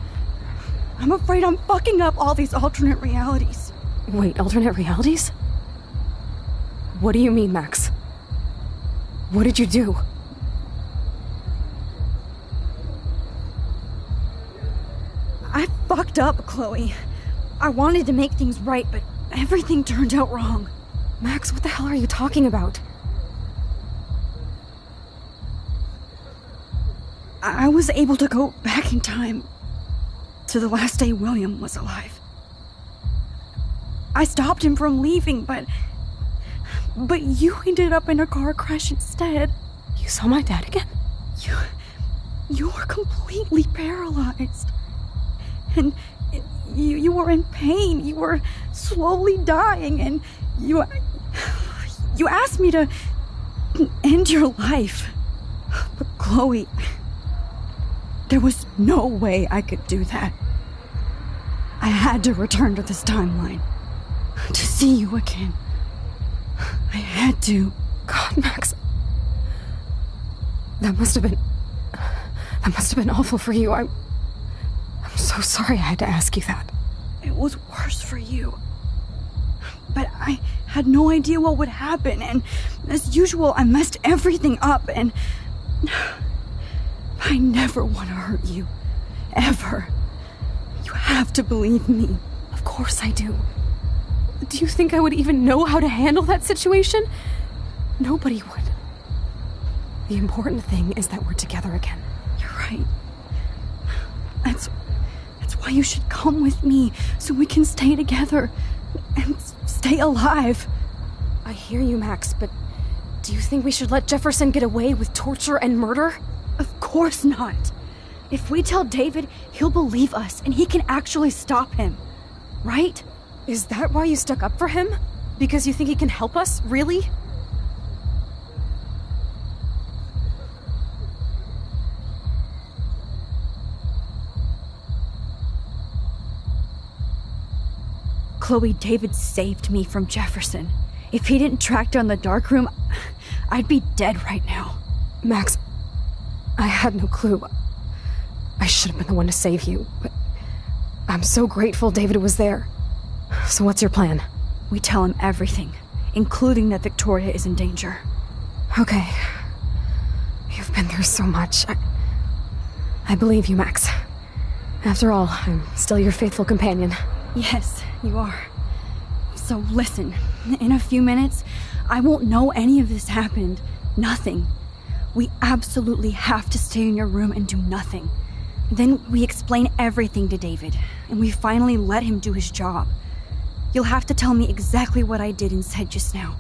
S3: I'm afraid I'm fucking up all these alternate realities.
S2: Wait, alternate realities? What do you mean, Max? What did you do?
S3: I fucked up, Chloe. I wanted to make things right, but everything turned out wrong.
S2: Max, what the hell are you talking about?
S3: I was able to go back in time to the last day William was alive. I stopped him from leaving, but you ended up in a car crash instead.
S2: You saw my dad again?
S3: You were completely paralyzed. And you were in pain. You were slowly dying, and you asked me to end your life. But Chloe, there was no way I could do that. I had to return to this timeline to see you again. I had to.
S2: God, Max. That must have been awful for you. I'm so sorry I had to ask you that.
S3: It was worse for you. But I had no idea what would happen, and as usual, I messed everything up, and I never want to hurt you. Ever. You have to believe me.
S2: Of course I do. Do you think I would even know how to handle that situation? Nobody would. The important thing is that we're together again.
S3: You're right. That's why you should come with me, so we can stay together and stay alive.
S2: I hear you, Max, but do you think we should let Jefferson get away with torture and murder?
S3: Of course not. If we tell David, he'll believe us, and he can actually stop him. Right?
S2: Is that why you stuck up for him? Because you think he can help us? Really?
S3: Chloe, David saved me from Jefferson. If he didn't track down the dark room, I'd be dead right now.
S2: Max, I had no clue. I should have been the one to save you, but I'm so grateful David was there. So what's your plan?
S3: We tell him everything, including that Victoria is in danger.
S2: Okay. You've been through so much. I believe you, Max. After all, I'm still your faithful companion.
S3: Yes, you are. So listen, in a few minutes, I won't know any of this happened. Nothing. We absolutely have to stay in your room and do nothing. Then we explain everything to David, and we finally let him do his job. You'll have to tell me exactly what I did and said just now.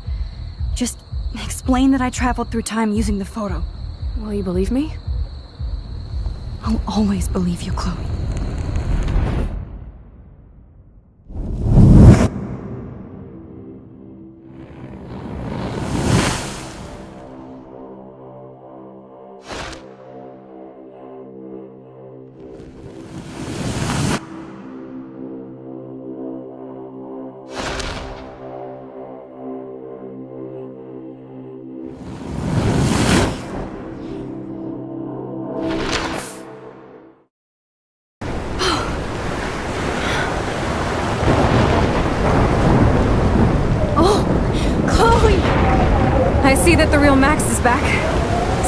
S3: Just explain that I traveled through time using the photo.
S2: Will you believe me?
S3: I'll always believe you, Chloe.
S2: see that the real Max is back.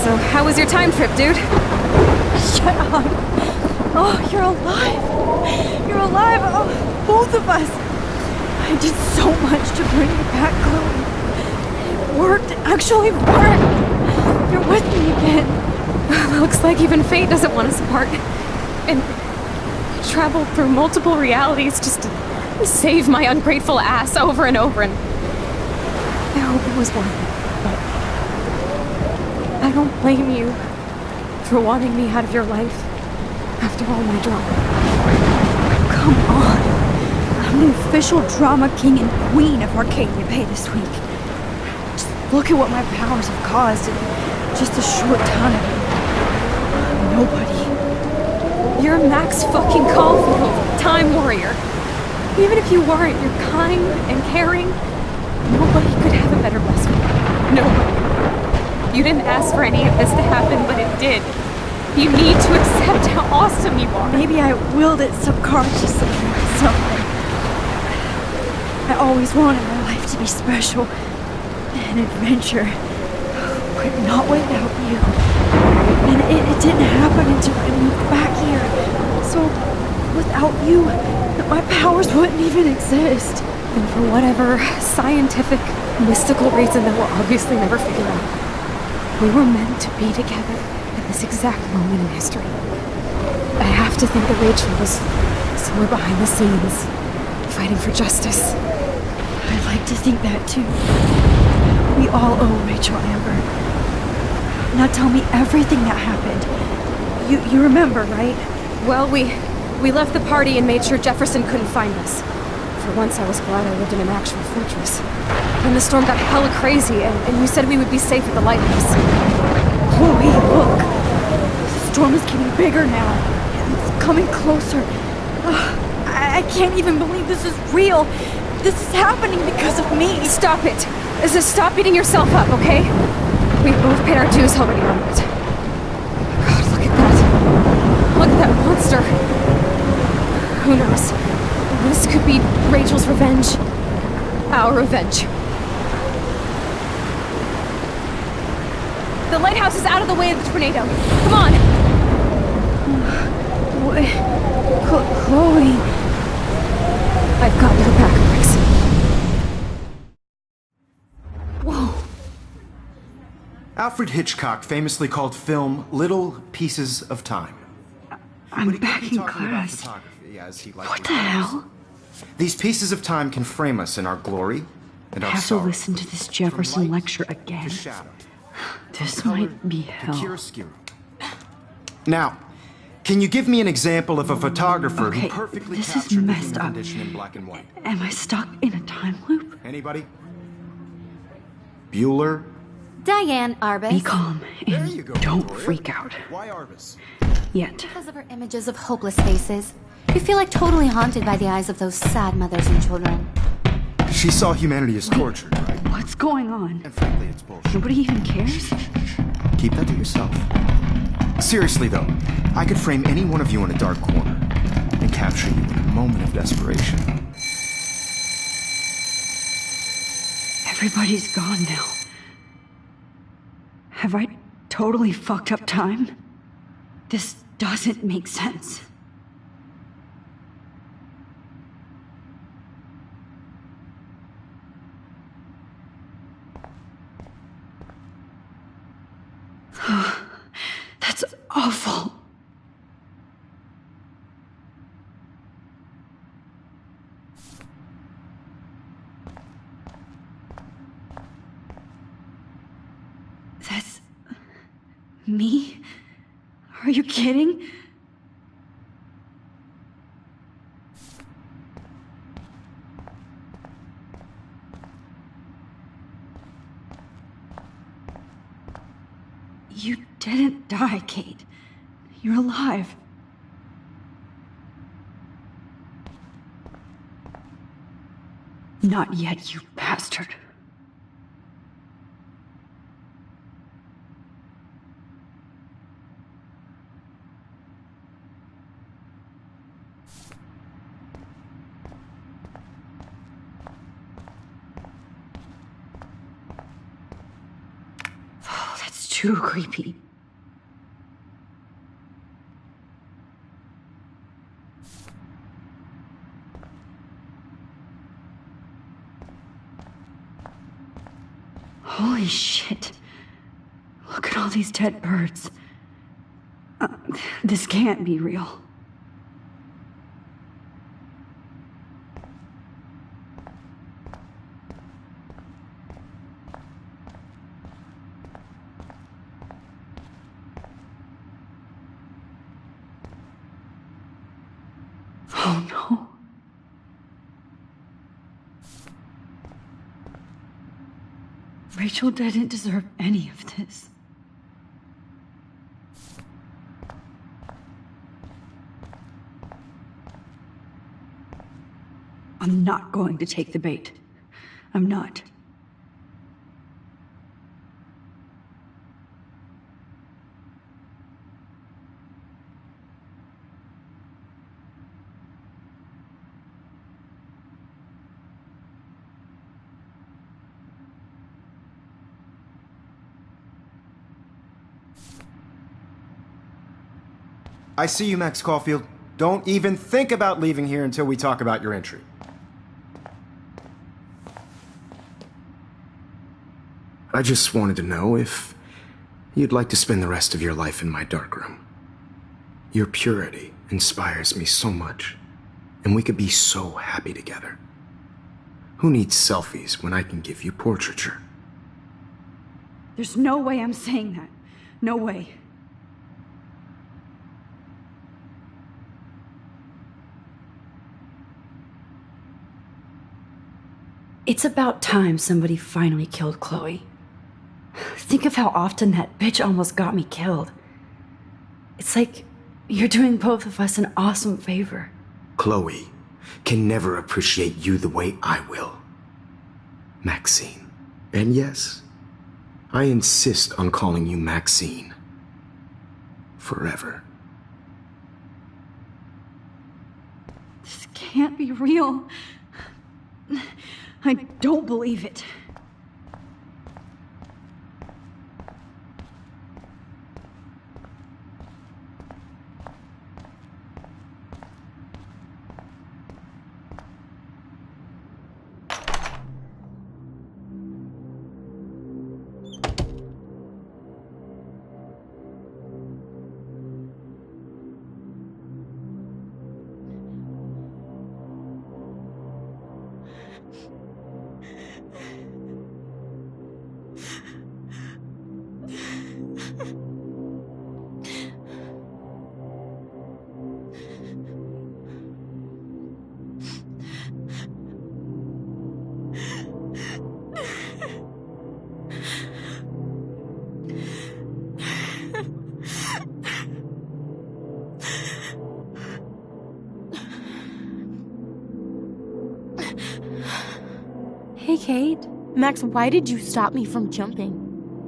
S2: So, how was your time trip, dude?
S3: Shut up. Oh, you're alive. You're alive. Oh, both of us. I did so much to bring you back, Chloe. It worked. It actually worked. You're with me again.
S2: Looks like even fate doesn't want us apart. And we traveled through multiple realities just to save my ungrateful ass over and over, and I hope it was worth it, but I don't blame you for wanting me out of your life after all my drama.
S3: Come on. I'm the official drama king and queen of Arcadia Bay this week. Just look at what my powers have caused in just a short time. Nobody.
S2: You're Max fucking Caulfield, Time Warrior. Even if you weren't, you're kind and caring. Nobody could have a better best friend. Nobody. You didn't ask for any of this to happen, but it did. You need to accept how awesome you are.
S3: Maybe I willed it subconsciously or something. I always wanted my life to be special. An adventure. But not without you. And it didn't happen until I moved back here. So, without you, my powers wouldn't even exist.
S2: And for whatever scientific, mystical reason that we'll obviously never figure out, we were meant to be together at this exact moment in history. I have to think that Rachel was somewhere behind the scenes, fighting for justice.
S3: I'd like to think that too. We all owe Rachel Amber. Now tell me everything that happened. You remember, right?
S2: Well, we left the party and made sure Jefferson couldn't find us. For once, I was glad I lived in an actual fortress. Then the storm got hella crazy, and you said we would be safe at the lighthouse.
S3: Chloe, look! The storm is getting bigger now. It's coming closer. I can't even believe this is real. This is happening because of me.
S2: Stop it. Just stop beating yourself up, okay? We've both paid our dues already on it. God, look at that. Look at that monster. Who knows? This could be Rachel's revenge. Our revenge. The lighthouse is out of the way of the tornado. Come on!
S3: Chloe...
S2: I've got your back, Max.
S3: Whoa.
S9: Alfred Hitchcock famously called film little pieces of time.
S3: I'm back in class. What the hell?
S9: These pieces of time can frame us in our glory and
S3: I
S9: our
S3: have to
S9: sorrow.
S3: listen to this Jefferson lecture again. This might be hell.
S9: Now, can you give me an example of a photographer who
S3: Okay,
S9: perfectly
S3: this is
S9: captured the
S3: messed
S9: human
S3: up.
S9: condition in black and white?
S3: Am I stuck in a time loop?
S9: Anybody? Bueller?
S7: Diane Arbus.
S3: Be calm and don't freak out.
S9: Why Arbus?
S3: Yet.
S7: Because of her images of hopeless faces. You feel like totally haunted by the eyes of those sad mothers and children.
S9: She saw humanity as tortured, right?
S3: What's going on?
S9: And frankly, it's bullshit.
S3: Nobody even cares?
S9: Keep that to yourself. Seriously, though, I could frame any one of you in a dark corner and capture you in a moment of desperation.
S3: Everybody's gone now. Have I totally fucked up time? This doesn't make sense. That's awful. That's me? Are you kidding? You didn't die, Kate. You're alive. Not yet, you bastard. too creepy. Holy shit. Look at all these dead birds. This can't be real. Oh no. Rachel didn't deserve any of this. I'm not going to take the bait. I'm not.
S8: I see you, Max Caulfield. Don't even think about leaving here until we talk about your entry.
S9: I just wanted to know if you'd like to spend the rest of your life in my darkroom. Your purity inspires me so much, and we could be so happy together. Who needs selfies when I can give you portraiture?
S3: There's no way I'm saying that. No way. It's about time somebody finally killed Chloe. Think of how often that bitch almost got me killed. It's like you're doing both of us an awesome favor.
S9: Chloe can never appreciate you the way I will. Maxine. And yes, I insist on calling you Maxine. Forever.
S3: This can't be real. I don't believe it.
S2: Hey, Kate. Max, why did you stop me from jumping?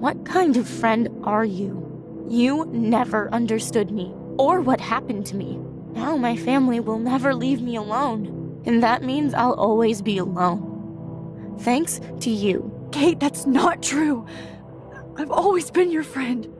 S2: What kind of friend are you? You never understood me, or what happened to me. Now my family will never leave me alone, and that means I'll always be alone. Thanks to you.
S3: Kate, that's not true. I've always been your friend.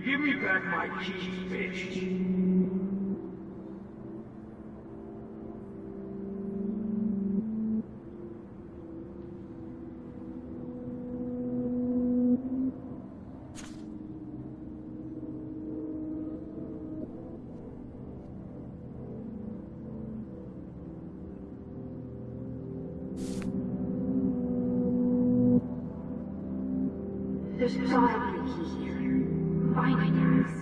S21: Give me back my keys, bitch.
S10: There's gotta be a key here. Find us.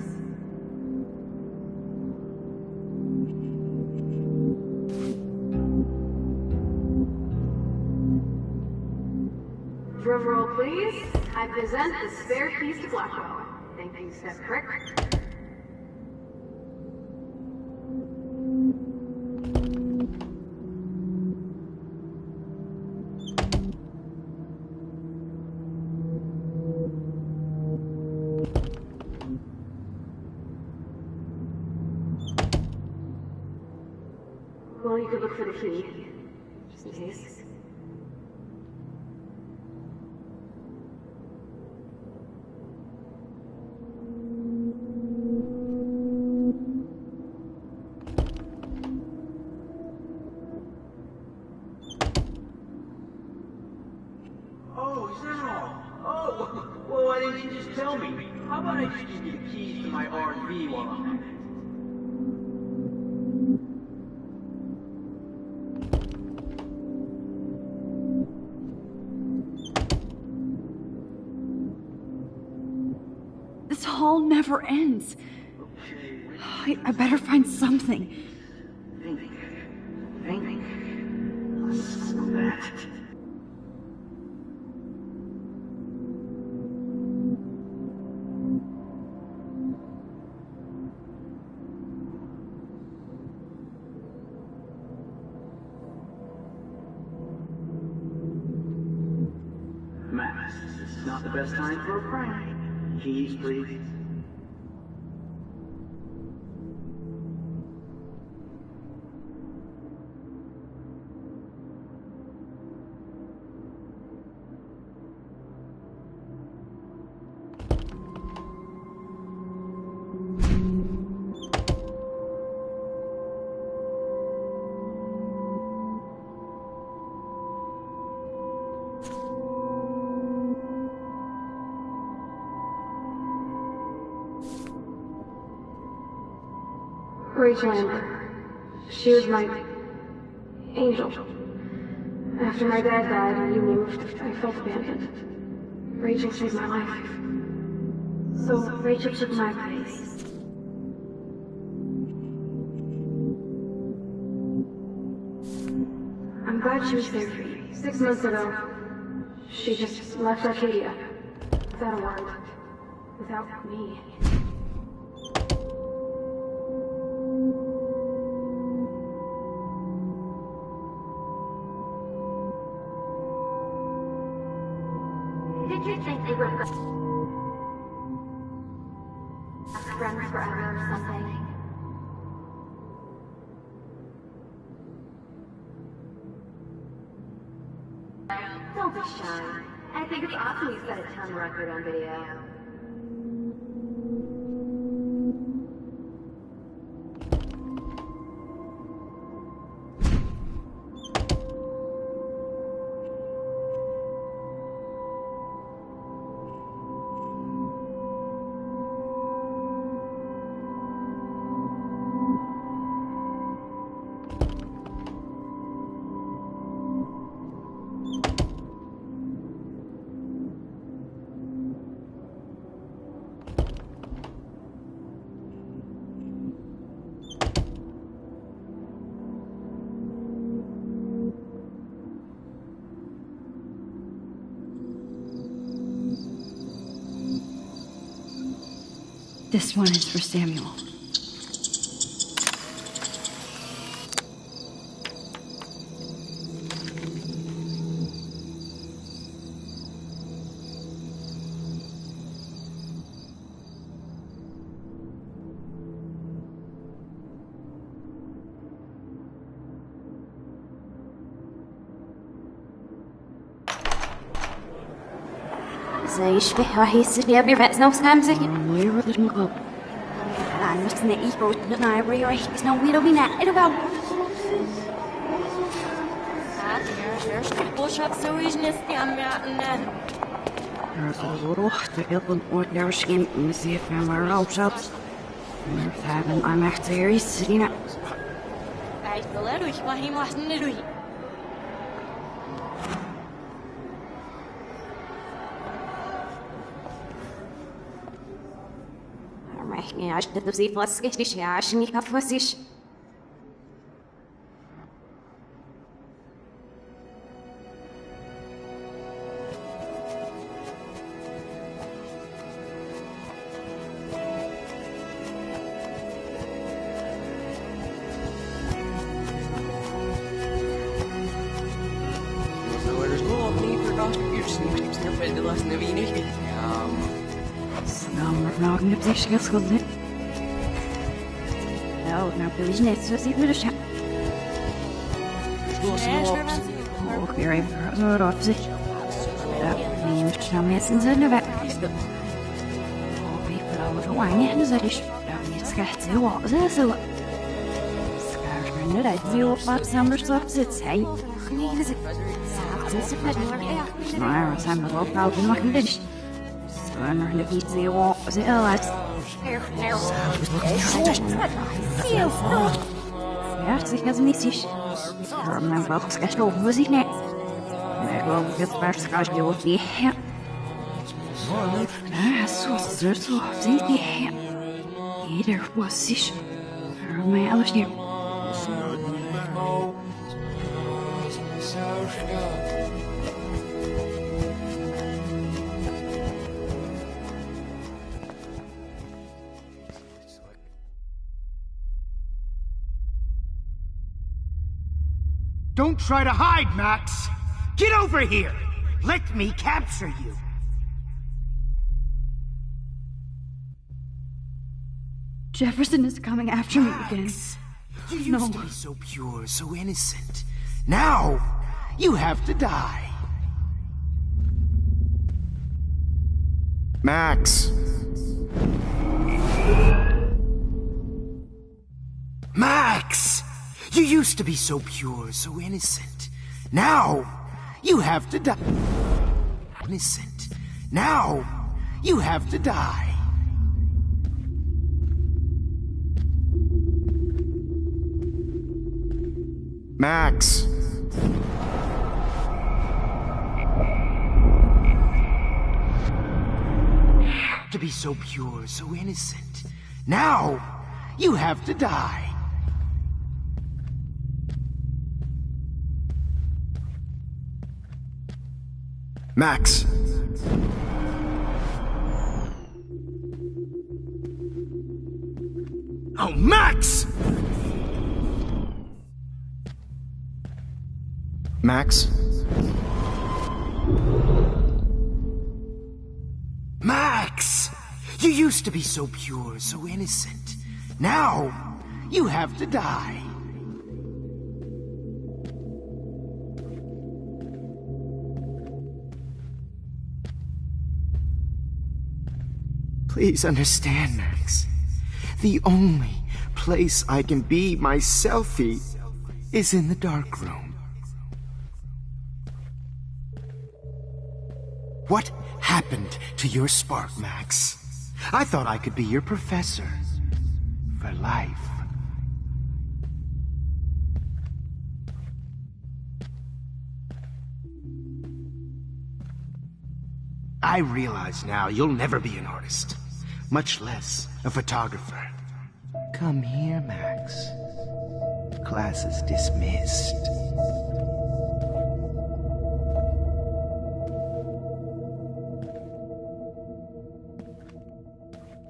S10: Drumroll, please. I present the spare keys to Blackwell. Thank you, Step Crick. Well, you could look for the key, just in case.
S21: Oh, is that all? Oh, well, why didn't you just tell me? How about I just give you the keys to my RV while I'm at it?
S3: This hall never ends. I better find something.
S21: Think. Listen to that. Max, this is not the best time for a prank. Keys, please.
S10: Rachel Amber. She was my angel. After my dad died and you moved, I felt abandoned. Rachel saved my life. So Rachel took my place. I'm glad she was there for you. 6 months ago, she just left Arcadia. Without a word. Without me. Did you think they were friends forever or something? Don't be shy. I think it's awesome you set a ton record on video.
S3: This one is for Samuel.
S7: زي يشبه راح يصير بيرفع نفس خمسة
S3: Where did it go?
S7: أنا مستني إيكو نحن رايح نسوي له بناء إلو قام
S3: There scheme me see if I'm around shops. We're having I'm actually sitting up.
S7: يعني عشت تبزي فاسكش عشان يكفوسيش
S12: Don't try to hide, Max! Get over here! Let me capture you!
S3: Jefferson is coming after me again.
S12: You used to be so pure, so innocent. Now, you have to die.
S8: Max!
S12: Max! You used to be so pure, so innocent. Now, you have to die. Innocent. Now, you have to die.
S8: Max!
S12: To be so pure, so innocent. Now, you have to die.
S8: Max!
S12: Oh, Max!
S8: Max?
S12: Max! You used to be so pure, so innocent. Now, you have to die.
S8: Please understand, Max. The only place I can be myself is in the dark room.
S12: What happened to your spark, Max? I thought I could be your professor. For life. I realize now you'll never be an artist, much less a photographer. Come here, Max. Class is dismissed.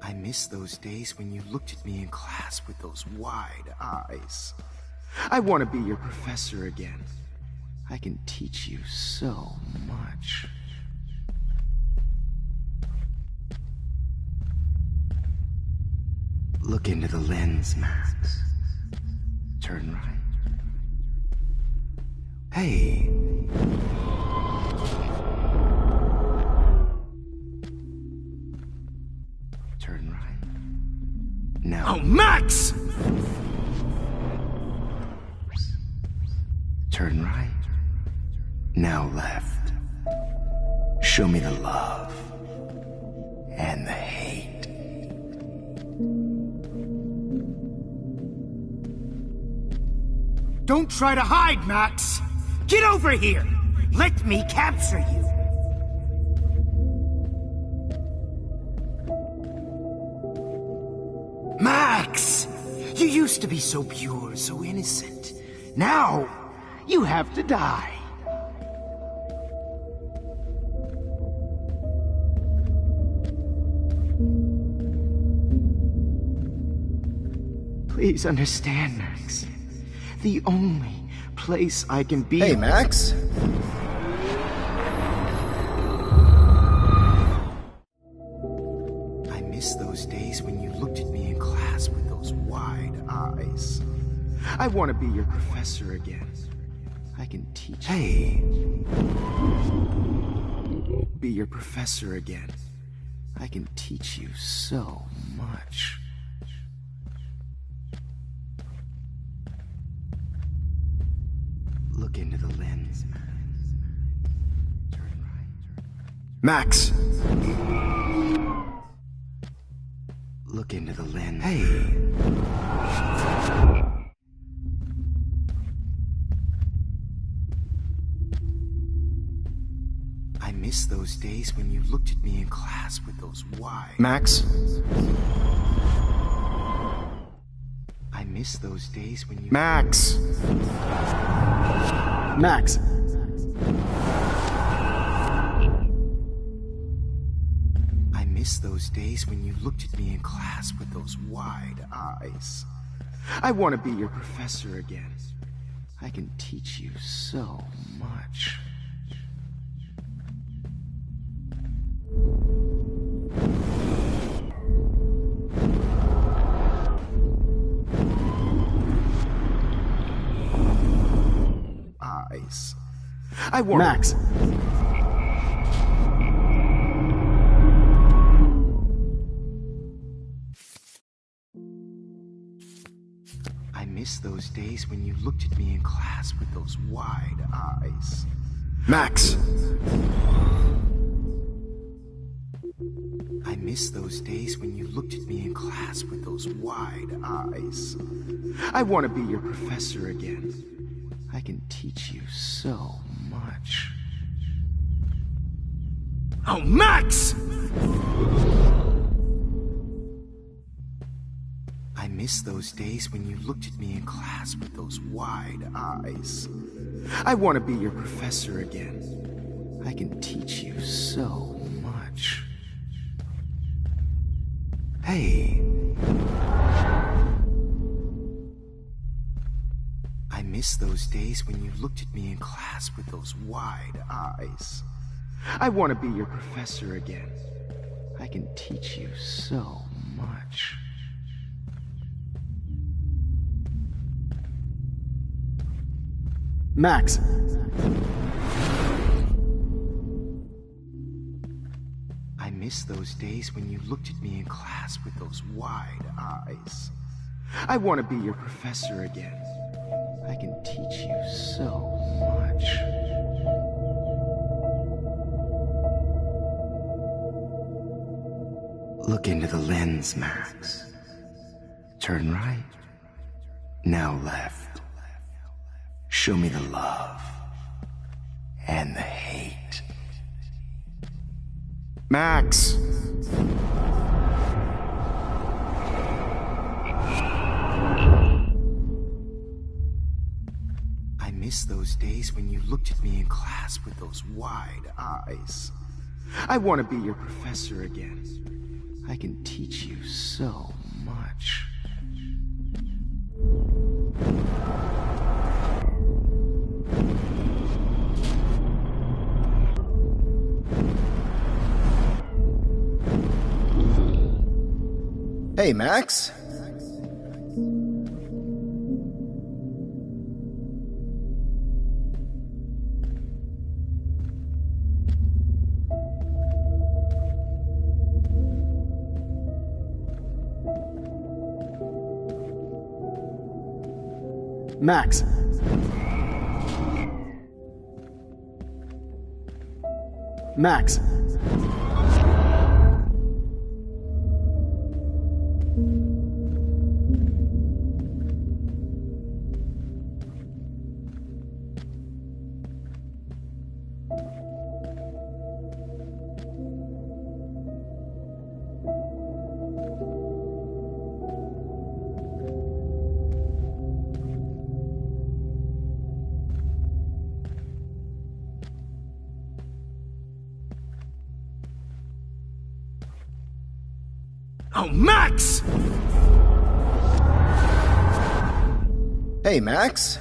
S12: I miss those days when you looked at me in class with those wide eyes. I want to be your professor again. I can teach you so much. Look into the lens, Max. Turn right. Hey. Turn right. Now. Oh, Max! Turn right. Now left. Show me the love and the hate. Don't try to hide, Max! Get over here! Let me capture you! Max! You used to be so pure, so innocent. Now, you have to die. Please understand, Max. The only place I can be...
S8: Hey, Max? eyes. I want to be your professor again. I can teach you.
S9: Hey.
S8: Be your professor again. I can teach you so much. Look into the lens. Turn right.
S9: Max!
S8: Look into the lens.
S9: Hey.
S8: I miss those days when you looked at me in class with those wide...
S9: Max?
S8: I miss those days when you...
S9: Max! Max!
S8: I miss those days when you looked at me in class with those wide eyes. I want to be your professor again. I can teach you so much. Eyes. I want...
S9: Max!
S8: I miss those days when you looked at me in class with those wide eyes.
S9: Max!
S8: I miss those days when you looked at me in class with those wide eyes. I want to be your professor again. I can teach you so much.
S9: Oh, Max!
S8: I miss those days when you looked at me in class with those wide eyes. I want to be your professor again. I can teach you so much.
S9: Hey.
S8: I miss those days when you looked at me in class with those wide eyes. I want to be your professor again. I can teach you so much.
S9: Max!
S8: I miss those days when you looked at me in class with those wide eyes. I want to be your professor again. I can teach you so much. Look into the lens, Max. Turn right. Now left. Show me the love and the hate.
S9: Max!
S8: I miss those days when you looked at me in class with those wide eyes. I want to be your professor again. I can teach you so much.
S9: Hey, Max? Max. Max.
S8: Oh, Max!
S9: Hey, Max?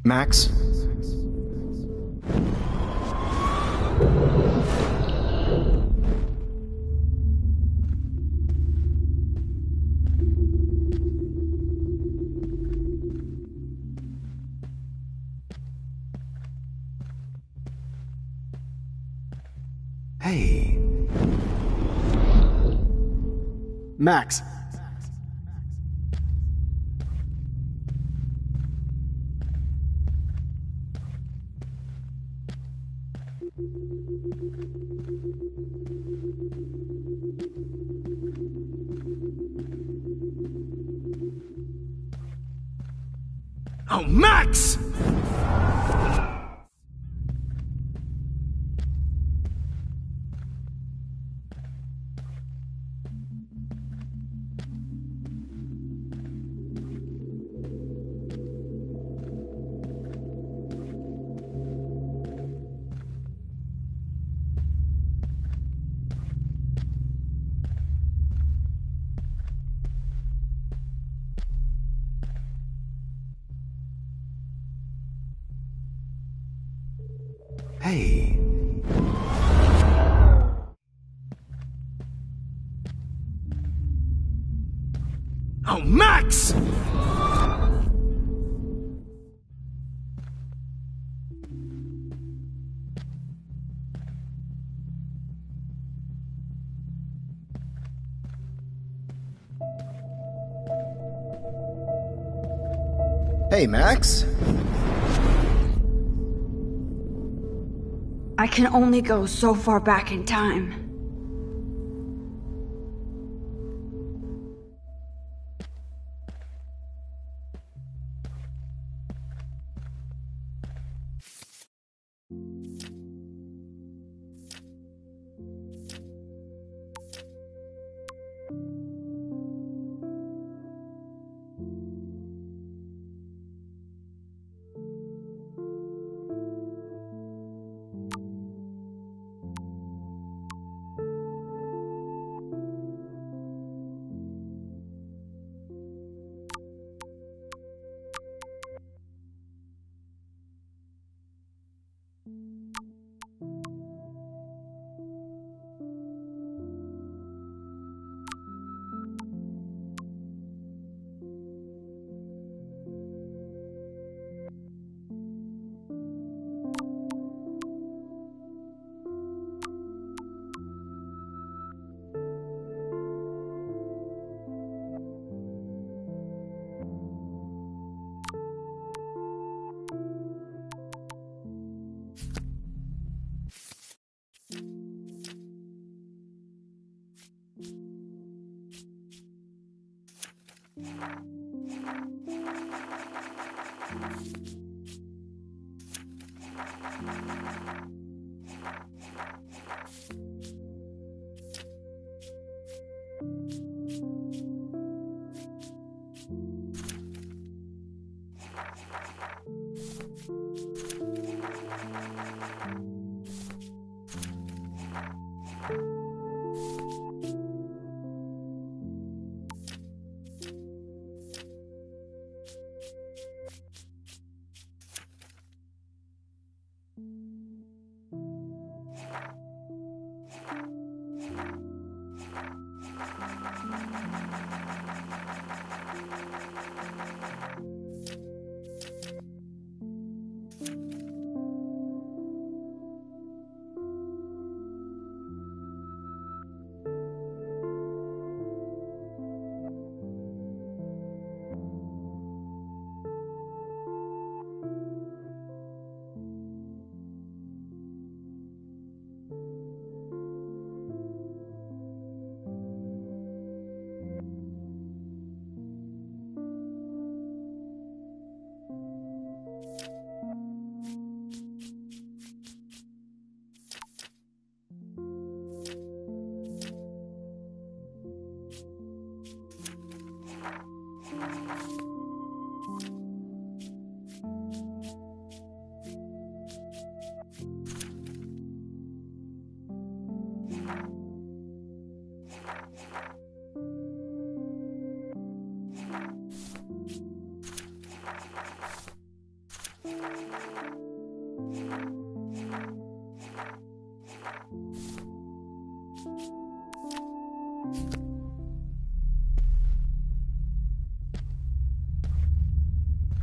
S8: Max? Hey. Max. Oh, Max! Hey. Oh, Max! Hey, Max?
S3: I can only go so far back in time.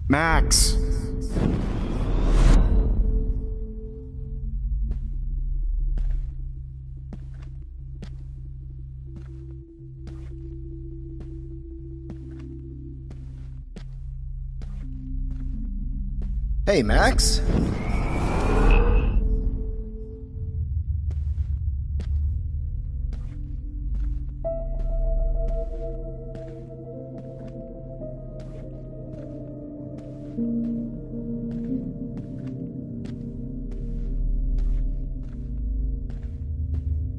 S8: Max! Hey, Max?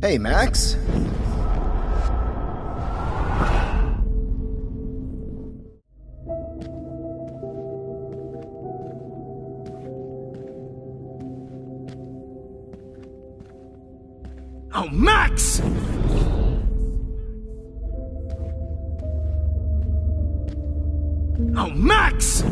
S8: Hey, Max?
S12: Oh, Max! Oh, Max!